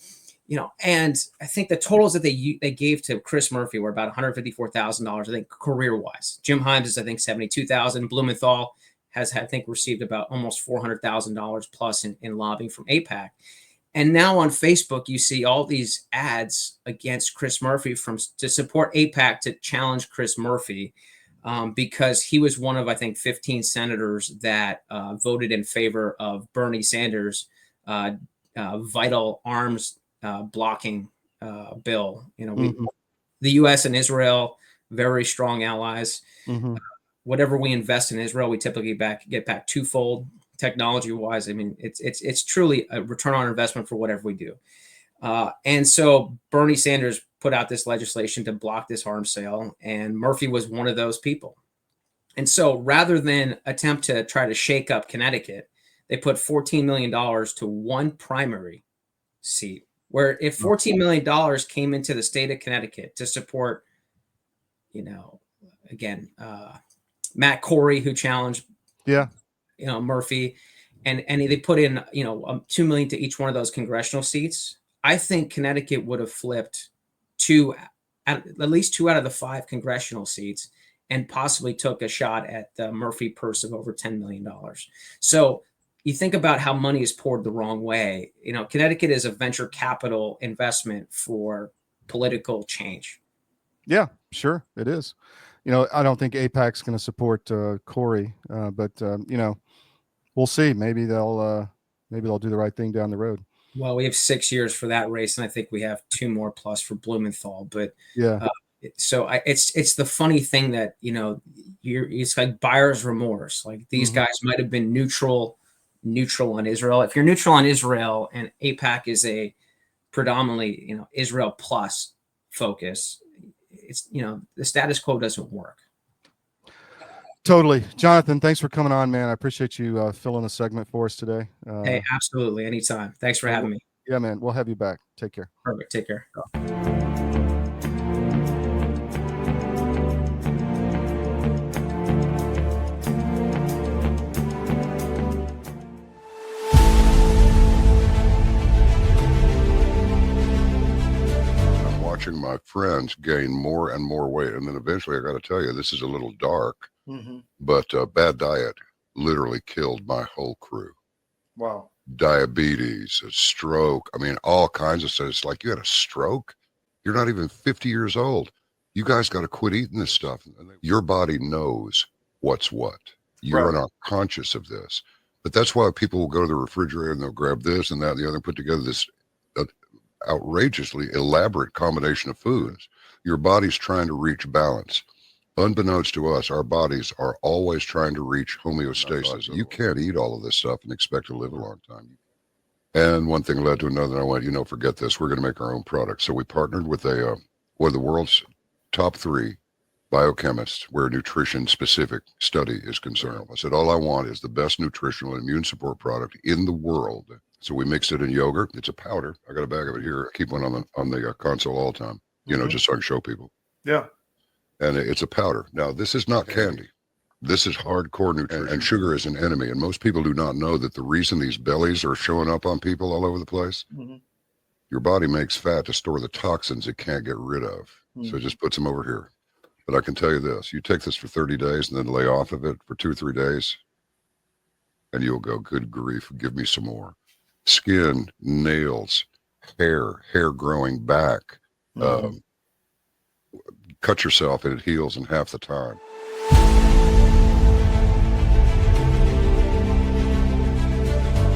And I think the totals that they gave to Chris Murphy were about $154,000, I think, career-wise. Jim Himes is, I think, $72,000. Blumenthal has, I think, received about almost $400,000 plus in lobbying from AIPAC. And now on Facebook, you see all these ads against Chris Murphy to support AIPAC to challenge Chris Murphy because he was one of, I think, 15 senators that voted in favor of Bernie Sanders' vital arms blocking bill. The U.S. and Israel, very strong allies. Whatever we invest in Israel, we typically get back twofold. Technology-wise, I mean, it's truly a return on investment for whatever we do. And so Bernie Sanders put out this legislation to block this arms sale, and Murphy was one of those people. And so rather than attempt to try to shake up Connecticut, they put $14 million to one primary seat, where if $14 million came into the state of Connecticut to support, again, Matt Corey, who challenged Murphy, and they put in $2 million to each one of those congressional seats, I think Connecticut would have flipped at least 2 out of the 5 congressional seats and possibly took a shot at the Murphy purse of over $10 million. So you think about how money is poured the wrong way. Connecticut is a venture capital investment for political change. Yeah, sure, it is. I don't think AIPAC's going to support Corey, but we'll see. Maybe they'll do the right thing down the road. Well, we have 6 years for that race, and I think we have 2 more plus for Blumenthal. But so it's the funny thing that it's like buyer's remorse. Like these guys might have been neutral on Israel. If you're neutral on Israel and AIPAC is a predominantly Israel plus focus, it's the status quo doesn't work. Totally. Jonathan, thanks for coming on, man. I appreciate you filling a segment for us today. Hey, absolutely, anytime. Thanks for having me. Yeah, man, we'll have you back. Take care. Perfect. Take care. Watching my friends gain more and more weight, and then eventually I got to tell you, this is a little dark, but bad diet literally killed my whole crew. Wow. Diabetes, a stroke, I mean, all kinds of stuff. It's like, you had a stroke? You're not even 50 years old. You guys got to quit eating this stuff. Your body knows what's what. You're not conscious of this. But that's why people will go to the refrigerator and they'll grab this and that and the other and put together this outrageously elaborate combination of foods. Your body's trying to reach balance. Unbeknownst to us, our bodies are always trying to reach homeostasis. You can't eat all of this stuff and expect to live a long time. And one thing led to another, and I went, forget this. We're going to make our own product. So we partnered with one of the world's top 3 biochemists where nutrition specific study is concerned. I said, all I want is the best nutritional and immune support product in the world. So we mixed it in yogurt. It's a powder. I got a bag of it here. I keep one on the console all the time, just so I can show people. Yeah. And it's a powder. Now, this is not candy. This is hardcore nutrition. And sugar is an enemy. And most people do not know that the reason these bellies are showing up on people all over the place, your body makes fat to store the toxins it can't get rid of. So it just puts them over here. But I can tell you this, you take this for 30 days and then lay off of it for 2 or 3 days, and you'll go, good grief, give me some more. Skin, nails, hair growing back. Cut yourself and it heals in half the time.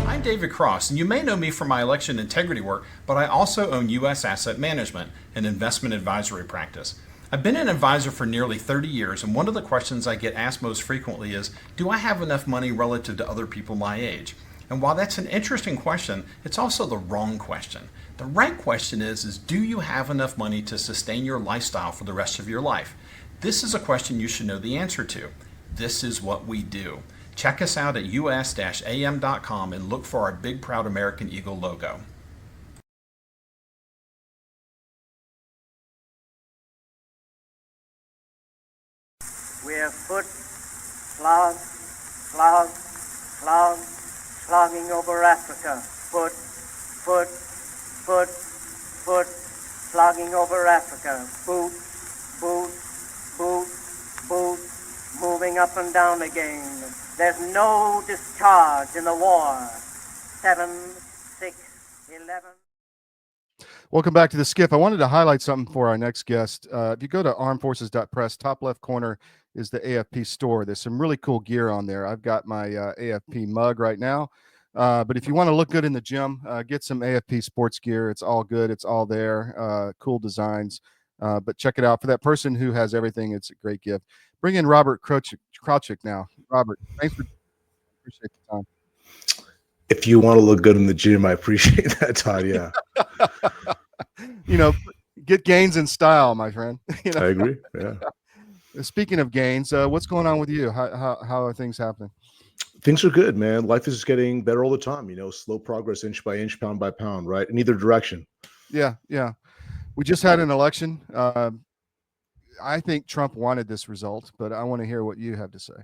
I'm David Cross, and you may know me from my election integrity work, but I also own U.S. Asset Management, an investment advisory practice. I've been an advisor for nearly 30 years, and one of the questions I get asked most frequently is, do I have enough money relative to other people my age? And while that's an interesting question, it's also the wrong question. The right question is do you have enough money to sustain your lifestyle for the rest of your life? This is a question you should know the answer to. This is what we do. Check us out at us-am.com and look for our big proud American Eagle logo. We have foot, slog, slogging over Africa. Foot, flagging over Africa. Boot, boot, boot, boot, moving up and down again. There's no discharge in the war. 7, 6, 11. Welcome back to the SCIF. I wanted to highlight something for our next guest. If you go to armedforces.press, top left corner is the AFP store. There's some really cool gear on there. I've got my AFP mug right now. But if you want to look good in the gym, get some AFP sports gear. It's all good. It's all there. Cool designs. But check it out. For that person who has everything, it's a great gift. Bring in Robert Kraychik now. Robert, thanks for appreciate the time. If you want to look good in the gym, I appreciate that, Todd. Yeah. Get gains in style, my friend. I agree. Yeah. Speaking of gains, what's going on with you? How are things happening? Things are good, man. Life is getting better all the time. Slow progress, inch by inch, pound by pound, right? In either direction. Yeah. We just had an election. I think Trump wanted this result, but I want to hear what you have to say.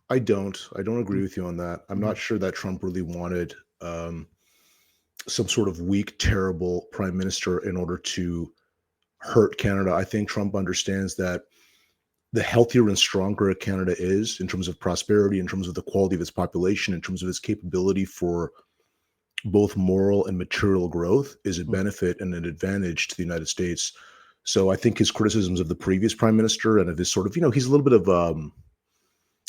I don't agree with you on that. I'm not sure that Trump really wanted some sort of weak, terrible prime minister in order to hurt Canada. I think Trump understands that the healthier and stronger Canada is in terms of prosperity, in terms of the quality of its population, in terms of its capability for both moral and material growth is a benefit and an advantage to the United States. So I think his criticisms of the previous prime minister and of his sort of, he's a little bit of,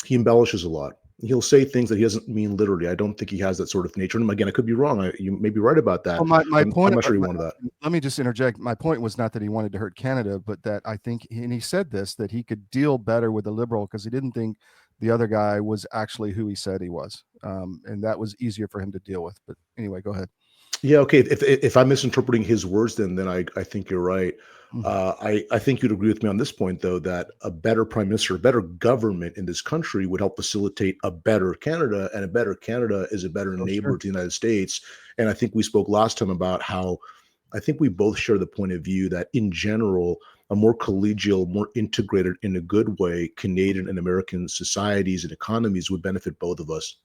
he embellishes a lot. He'll say things that he doesn't mean literally. I don't think he has that sort of nature. And again, I could be wrong. You may be right about that. Well, my point, I'm not sure he wanted that. Let me just interject. My point was not that he wanted to hurt Canada, but that I think, and he said this, that he could deal better with a liberal because he didn't think the other guy was actually who he said he was. And that was easier for him to deal with. But anyway, go ahead. Yeah, okay. If I'm misinterpreting his words, then I think you're right. I think you'd agree with me on this point, though, that a better prime minister, a better government in this country would help facilitate a better Canada, and a better Canada is a better neighbor to the United States. And I think we spoke last time about how I think we both share the point of view that in general, a more collegial, more integrated in a good way, Canadian and American societies and economies would benefit both of us.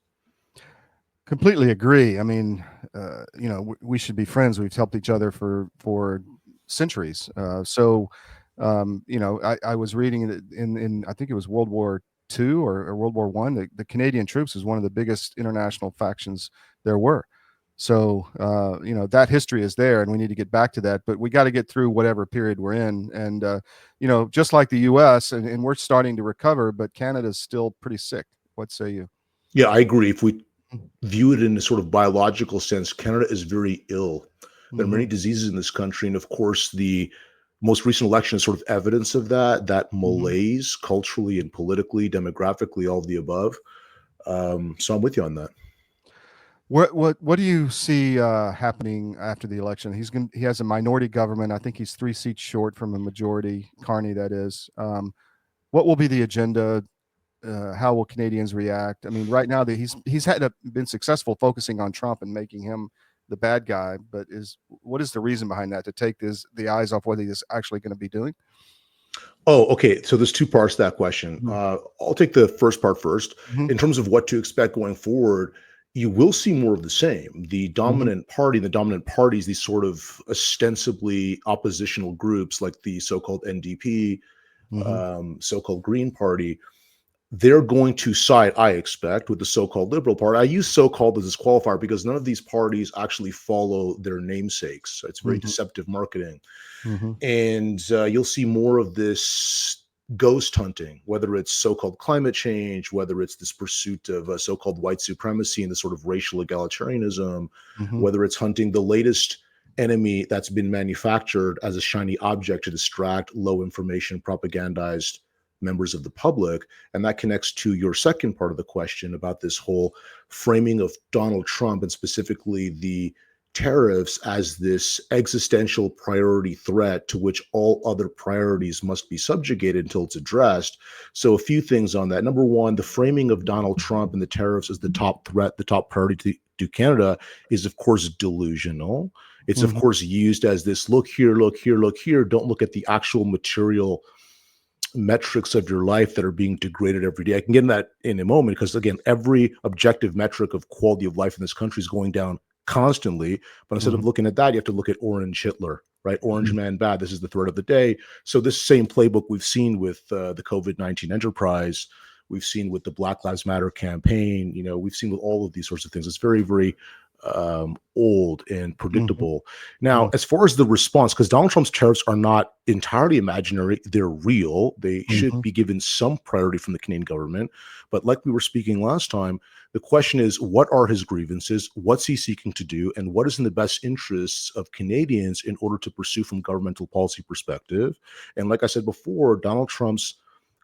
Completely agree. I mean, we should be friends. We've helped each other for centuries. I was reading that in I think it was World War II or World War I, the Canadian troops was one of the biggest international factions there were. So, that history is there and we need to get back to that, but we got to get through whatever period we're in. And, just like the US and we're starting to recover, but Canada's still pretty sick. What say you? Yeah, I agree. If we view it in a sort of biological sense, Canada is very ill. There are many diseases in this country. And of course, the most recent election is sort of evidence of that malaise culturally and politically, demographically, all of the above. So I'm with you on that. What do you see happening after the election? He has a minority government. I think he's 3 seats short from a majority, Carney, that is. What will be the agenda? How will Canadians react? I mean, right now that he's been successful focusing on Trump and making him the bad guy, but what is the reason behind that, to take the eyes off what he is actually going to be doing? Oh, okay. So there's 2 parts to that question. I'll take the first part first. In terms of what to expect going forward, you will see more of the same. The dominant party, the dominant parties, these sort of ostensibly oppositional groups like the so-called NDP, so-called Green Party, they're going to side, I expect, with the so-called Liberal Party. I use so-called as this qualifier because none of these parties actually follow their namesakes. It's very deceptive marketing. And you'll see more of this ghost hunting, whether it's so-called climate change, whether it's this pursuit of so-called white supremacy and the sort of racial egalitarianism, whether it's hunting the latest enemy that's been manufactured as a shiny object to distract low information, propagandized members of the public. And that connects to your second part of the question about this whole framing of Donald Trump and specifically the tariffs as this existential priority threat to which all other priorities must be subjugated until it's addressed. So a few things on that. Number one, the framing of Donald Trump and the tariffs as the top threat, the top priority to Canada is of course delusional. It's of course used as this, look here, look here, look here. Don't look at the actual material metrics of your life that are being degraded every day. I can get in that in a moment because again, every objective metric of quality of life in this country is going down constantly. But instead of looking at that, you have to look at Orange Hitler right? Orange man bad. This is the threat of the day. So this same playbook we've seen with the COVID-19 enterprise, we've seen with the Black Lives Matter campaign, we've seen with all of these sorts of things. It's very, very old and predictable. Now, as far as the response, because Donald Trump's tariffs are not entirely imaginary, they're real. They should be given some priority from the Canadian government. But like we were speaking last time, the question is, what are his grievances? What's he seeking to do? And what is in the best interests of Canadians in order to pursue from governmental policy perspective? And like I said before, Donald Trump's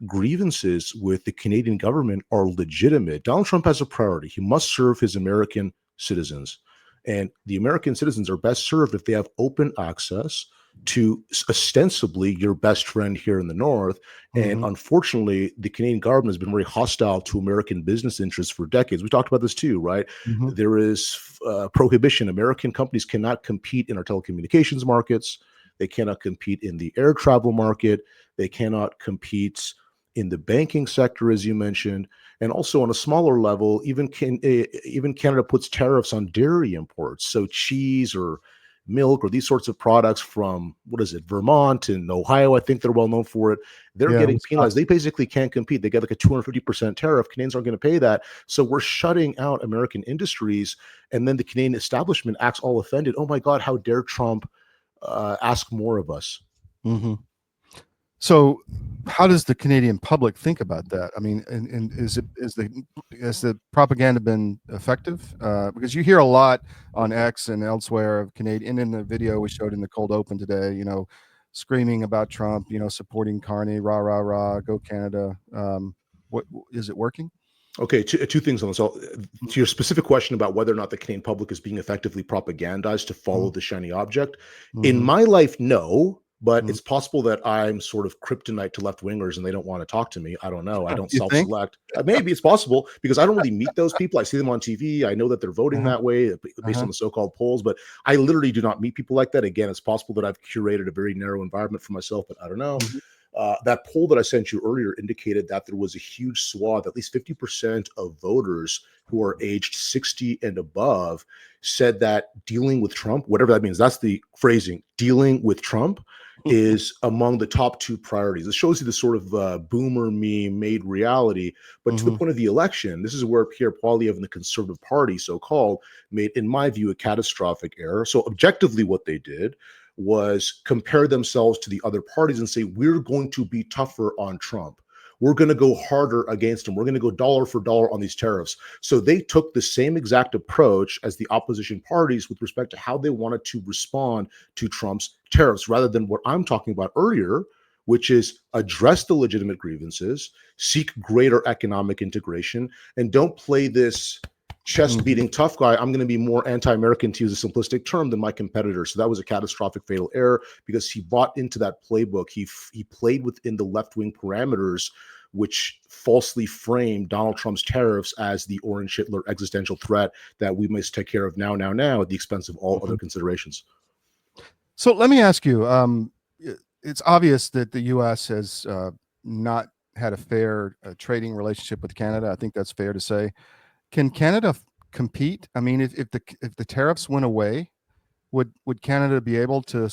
grievances with the Canadian government are legitimate. Donald Trump has a priority. He must serve his American citizens. And the American citizens are best served if they have open access to ostensibly your best friend here in the North. And unfortunately, the Canadian government has been very hostile to American business interests for decades. We talked about this too, right? There is prohibition. American companies cannot compete in our telecommunications markets. They cannot compete in the air travel market. They cannot compete in the banking sector, as you mentioned. And also on a smaller level, even Canada puts tariffs on dairy imports. So cheese or milk or these sorts of products from, Vermont and Ohio, I think they're well known for it. They're getting penalized. They basically can't compete. They get like a 250% tariff. Canadians aren't going to pay that. So we're shutting out American industries. And then the Canadian establishment acts all offended. Oh my God, how dare Trump ask more of us? So how does the Canadian public think about that? I mean, and has the propaganda been effective? Because you hear a lot on X and elsewhere of Canadian, and in the video we showed in the cold open today, screaming about Trump, supporting Carney, rah, rah, rah, go Canada. What is it working? Okay, two things on this. So, to your specific question about whether or not the Canadian public is being effectively propagandized to follow the shiny object, in my life, no. But it's possible that I'm sort of kryptonite to left-wingers and they don't want to talk to me. I don't know. I don't self-select. Maybe it's possible because I don't really meet those people. I see them on TV. I know that they're voting that way based on the so-called polls, but I literally do not meet people like that. Again, it's possible that I've curated a very narrow environment for myself, but I don't know. That poll that I sent you earlier indicated that there was a huge swath, at least 50% of voters who are aged 60 and above said that dealing with Trump, whatever that means, that's the phrasing, dealing with Trump is among the top two priorities. It shows you the sort of boomer meme made reality. But to the point of the election, this is where Pierre Poilievre and the Conservative Party, so-called, made, in my view, a catastrophic error. So objectively what they did was compare themselves to the other parties and say, we're going to be tougher on Trump. We're going to go harder against him. We're going to go dollar for dollar on these tariffs. So they took the same exact approach as the opposition parties with respect to how they wanted to respond to Trump's tariffs, rather than what I'm talking about earlier, which is address the legitimate grievances, seek greater economic integration, and don't play this chest-beating tough guy. I'm going to be more anti-American, to use a simplistic term, than my competitor. So that was a catastrophic fatal error because he bought into that playbook. He played within the left-wing parameters, which falsely framed Donald Trump's tariffs as the orange Hitler existential threat that we must take care of now at the expense of all other considerations. So let me ask you, it's obvious that the U.S. has not had a fair trading relationship with Canada. I think that's fair to say. Can Canada compete? I mean, if the tariffs went away, would Canada be able to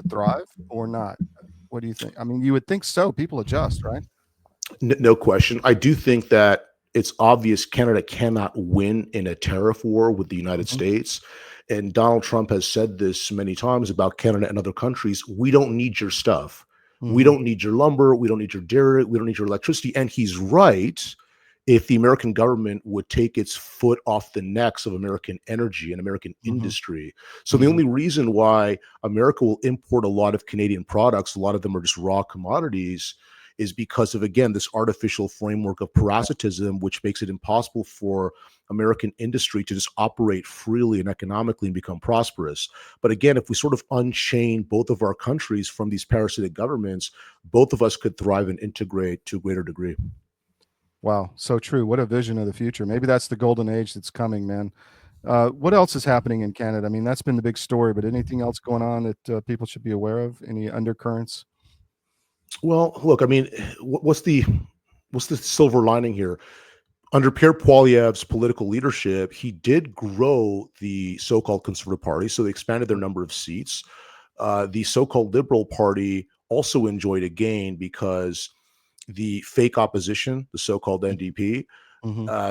thrive or not? What do you think? I mean, you would think so. People adjust, right? No question. I do think that it's obvious Canada cannot win in a tariff war with the United States. And Donald Trump has said this many times about Canada and other countries. We don't need your stuff. We don't need your lumber. We don't need your dairy. We don't need your electricity. And he's right. If the American government would take its foot off the necks of American energy and American industry. So the only reason why America will import a lot of Canadian products, a lot of them are just raw commodities, is because of, again, this artificial framework of parasitism, which makes it impossible for American industry to just operate freely and economically and become prosperous. But again, if we sort of unchain both of our countries from these parasitic governments, both of us could thrive and integrate to a greater degree. Wow, so true. What a vision of the future. Maybe that's the golden age that's coming, man. What else is happening in Canada? I mean, that's been the big story, but anything else going on that people should be aware of? Any undercurrents? Well, look, I mean, what's the silver lining here? Under Pierre Poilievre's political leadership, he did grow the so-called Conservative Party, so they expanded their number of seats. the so-called Liberal Party also enjoyed a gain because the fake opposition, the so-called NDP,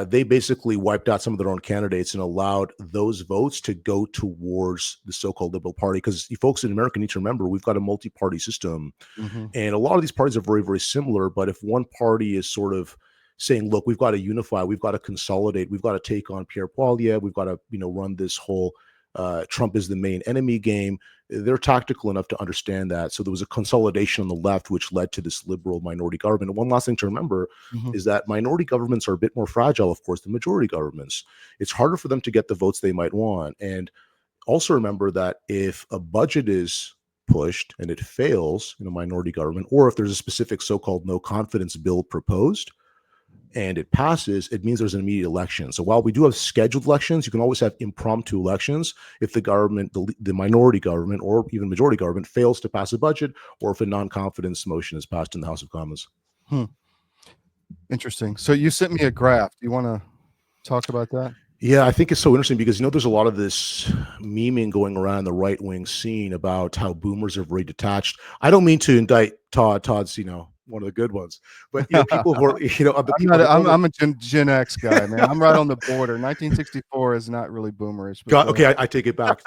they basically wiped out some of their own candidates and allowed those votes to go towards the so-called Liberal Party. Because you folks in America need to remember, we've got a multi-party system, and a lot of these parties are very, very similar. But if one party is sort of saying, look, we've got to unify, we've got to consolidate, we've got to take on Pierre Poilievre, we've got to, run this whole Trump is the main enemy game, they're tactical enough to understand that. So there was a consolidation on the left, which led to this liberal minority government. And one last thing to remember is that minority governments are a bit more fragile, of course, than majority governments. It's harder for them to get the votes they might want. And also remember that if a budget is pushed and it fails in a minority government, or if there's a specific so-called no confidence bill proposed, and it passes, it means there's an immediate election. So while we do have scheduled elections, you can always have impromptu elections if the government, the minority government, or even majority government fails to pass a budget, or if a non-confidence motion is passed in the House of Commons. Interesting. So you sent me a graph. Do you want to talk about that? Yeah, I think it's so interesting because, there's a lot of this memeing going around the right-wing scene about how boomers are very detached. I don't mean to indict Todd. Todd's, one of the good ones, but people who are, I'm a Gen X guy, man. I'm right on the border. 1964 is not really boomerish. Okay, I take it back.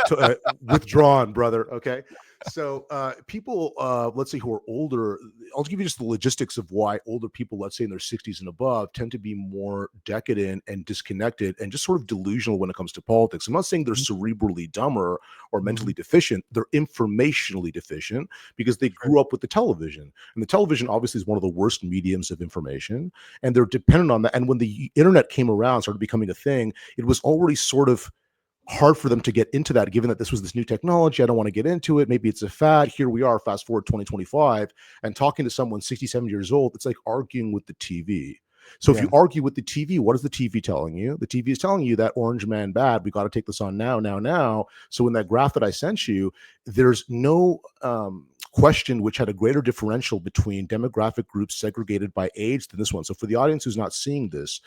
Withdrawn, brother. Okay. So people, let's say, who are older, I'll give you just the logistics of why older people, let's say in their 60s and above, tend to be more decadent and disconnected and just sort of delusional when it comes to politics. I'm not saying they're cerebrally dumber or mentally deficient. They're informationally deficient because they grew up with the television. And the television obviously is one of the worst mediums of information. And they're dependent on that. And when the internet came around, started becoming a thing, it was already sort of hard for them to get into that, given that this was this new technology. I don't want to get into it. Maybe it's a fad. Here we are, fast forward 2025, and talking to someone 67 years old, it's like arguing with the TV. So if you argue with the TV, what is the TV telling you? The TV is telling you that orange man bad. We got to take this on now. So in that graph that I sent you, there's no question which had a greater differential between demographic groups segregated by age than this one. So for the audience who's not seeing this,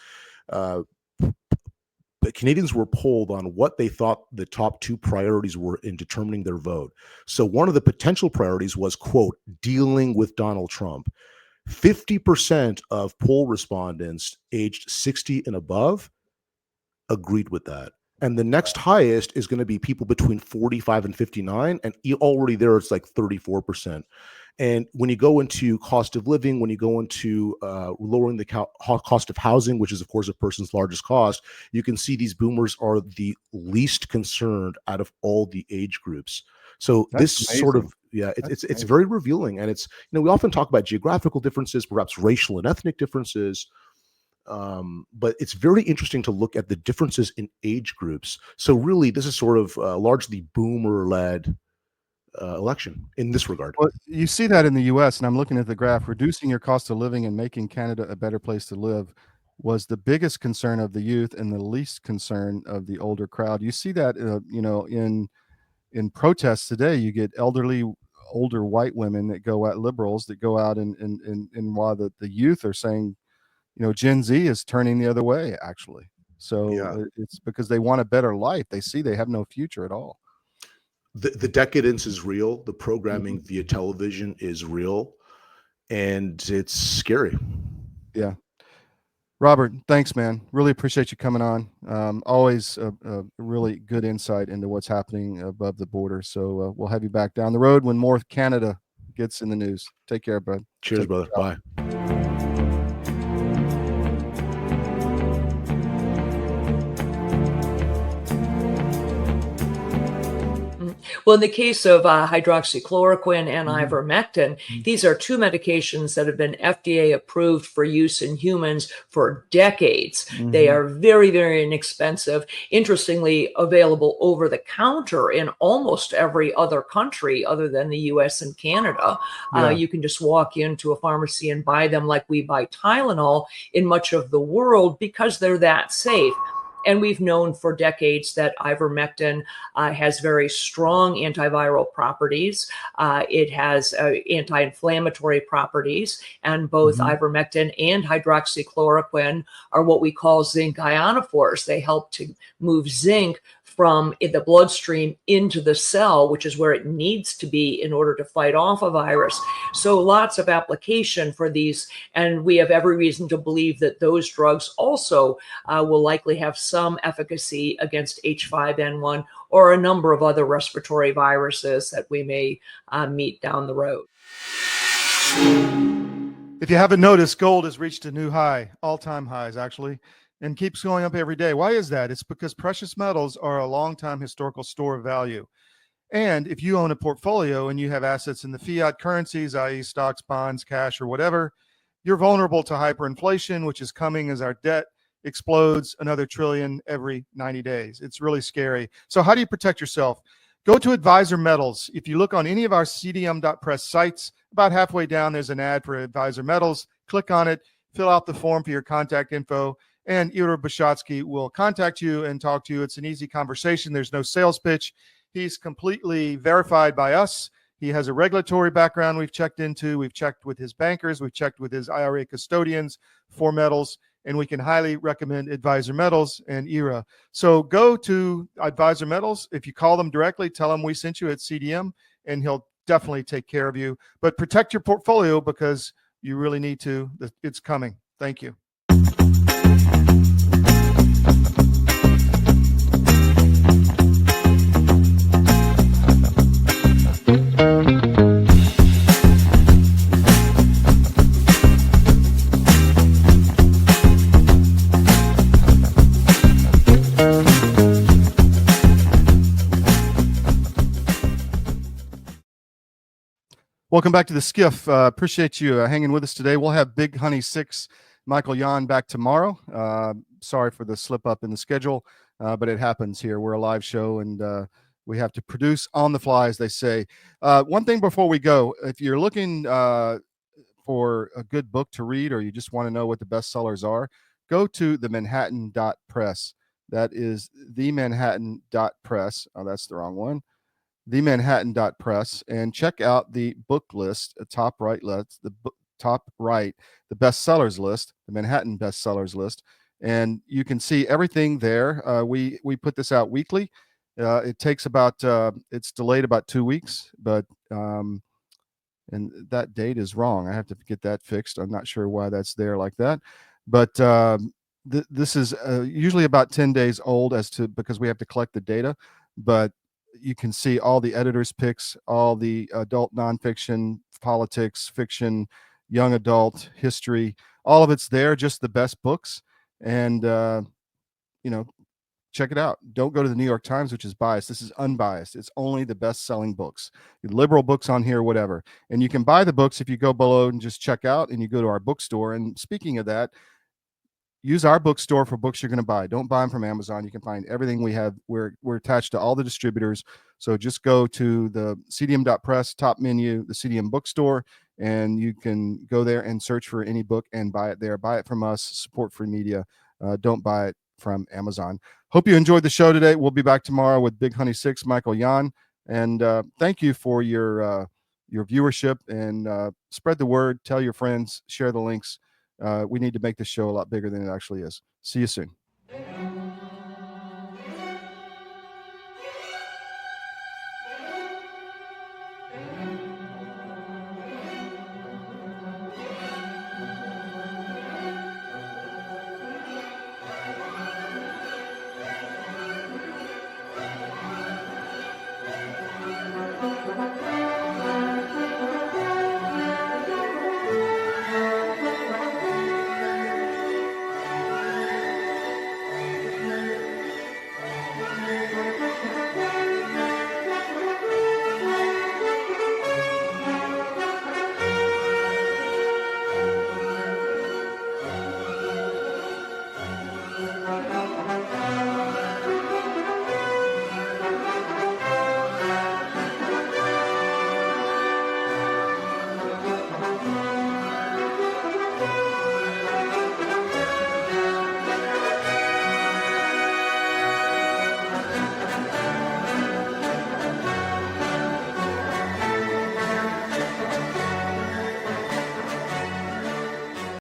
the Canadians were polled on what they thought the top two priorities were in determining their vote. So one of the potential priorities was, quote, dealing with Donald Trump. 50% of poll respondents aged 60 and above agreed with that. And the next highest is going to be people between 45 and 59. And already there, it's like 34%. And when you go into cost of living, when you go into lowering the cost of housing, which is, of course, a person's largest cost, you can see these boomers are the least concerned out of all the age groups. So that's this amazing. Sort of, it's very revealing. And it's, we often talk about geographical differences, perhaps racial and ethnic differences. But it's very interesting to look at the differences in age groups. So really, this is sort of largely boomer-led election in this regard. Well, you see that in the U.S., and I'm looking at the graph. Reducing your cost of living and making Canada a better place to live was the biggest concern of the youth and the least concern of the older crowd. You see that, in protests today. You get elderly, older white women that go at liberals that go out and while the youth are saying, Gen Z is turning the other way, actually. So it's because they want a better life. They see they have no future at all. The decadence is real. The programming via television is real, and it's scary. Yeah. Robert, thanks, man. Really appreciate you coming on. Always a really good insight into what's happening above the border. So we'll have you back down the road when more Canada gets in the news. Take care, bud. Cheers, brother. Bye. Well, in the case of hydroxychloroquine and ivermectin, these are two medications that have been FDA approved for use in humans for decades. They are very, very inexpensive. Interestingly, available over the counter in almost every other country other than the US and Canada. You can just walk into a pharmacy and buy them like we buy Tylenol in much of the world because they're that safe. And we've known for decades that ivermectin has very strong antiviral properties. It has anti-inflammatory properties, and both ivermectin and hydroxychloroquine are what we call zinc ionophores. They help to move zinc from the bloodstream into the cell, which is where it needs to be in order to fight off a virus. So lots of application for these, and we have every reason to believe that those drugs also will likely have some efficacy against H5N1 or a number of other respiratory viruses that we may meet down the road. If you haven't noticed, gold has reached a new high, all-time highs actually, and keeps going up every day. Why is that? It's because precious metals are a long-time historical store of value. And if you own a portfolio and you have assets in the fiat currencies, i.e. stocks, bonds, cash, or whatever, you're vulnerable to hyperinflation, which is coming as our debt explodes another trillion every 90 days. It's really scary. So how do you protect yourself? Go to Advisor Metals. If you look on any of our CDM.press sites, about halfway down, there's an ad for Advisor Metals. Click on it, fill out the form for your contact info, and Ira Bishotsky will contact you and talk to you. It's an easy conversation. There's no sales pitch. He's completely verified by us. He has a regulatory background we've checked into. We've checked with his bankers. We've checked with his IRA custodians for metals, and we can highly recommend Advisor Metals and IRA. So go to Advisor Metals. If you call them directly, tell them we sent you at CDM, and he'll definitely take care of you. But protect your portfolio because you really need to. It's coming. Thank you. Welcome back to the SCIF. Appreciate you hanging with us today. We'll have Big Honey 6, Michael Yon, back tomorrow. Sorry for the slip up in the schedule, but it happens here. We're a live show, and we have to produce on the fly, as they say. One thing before we go, if you're looking for a good book to read, or you just want to know what the bestsellers are, go to themanhattan.press. That is themanhattan.press. Oh, that's the wrong one. themanhattan.press, and check out the book list, top right, the bestsellers list, the Manhattan bestsellers list, and you can see everything there. We put this out weekly. It takes about it's delayed about 2 weeks, but and that date is wrong. I have to get that fixed. I'm not sure why that's there like that, but this is usually about 10 days old because we have to collect the data, but you can see all the editors' picks, all the adult nonfiction, politics, fiction, young adult, history, all of it's there, just the best books. And, check it out. Don't go to the New York Times, which is biased. This is unbiased. It's only the best-selling books. Liberal books on here, whatever. And you can buy the books if you go below and just check out, and you go to our bookstore. And speaking of that, use our bookstore for books you're going to buy. Don't buy them from Amazon. You can find everything we have. We're attached to all the distributors. So just go to the CDM.press top menu, the CDM bookstore, and you can go there and search for any book and buy it there. Buy it from us. Support free media. Don't buy it from Amazon. Hope you enjoyed the show today. We'll be back tomorrow with Big Honey 6, Michael Yon. And thank you for your viewership, and spread the word. Tell your friends. Share the links. We need to make this show a lot bigger than it actually is. See you soon.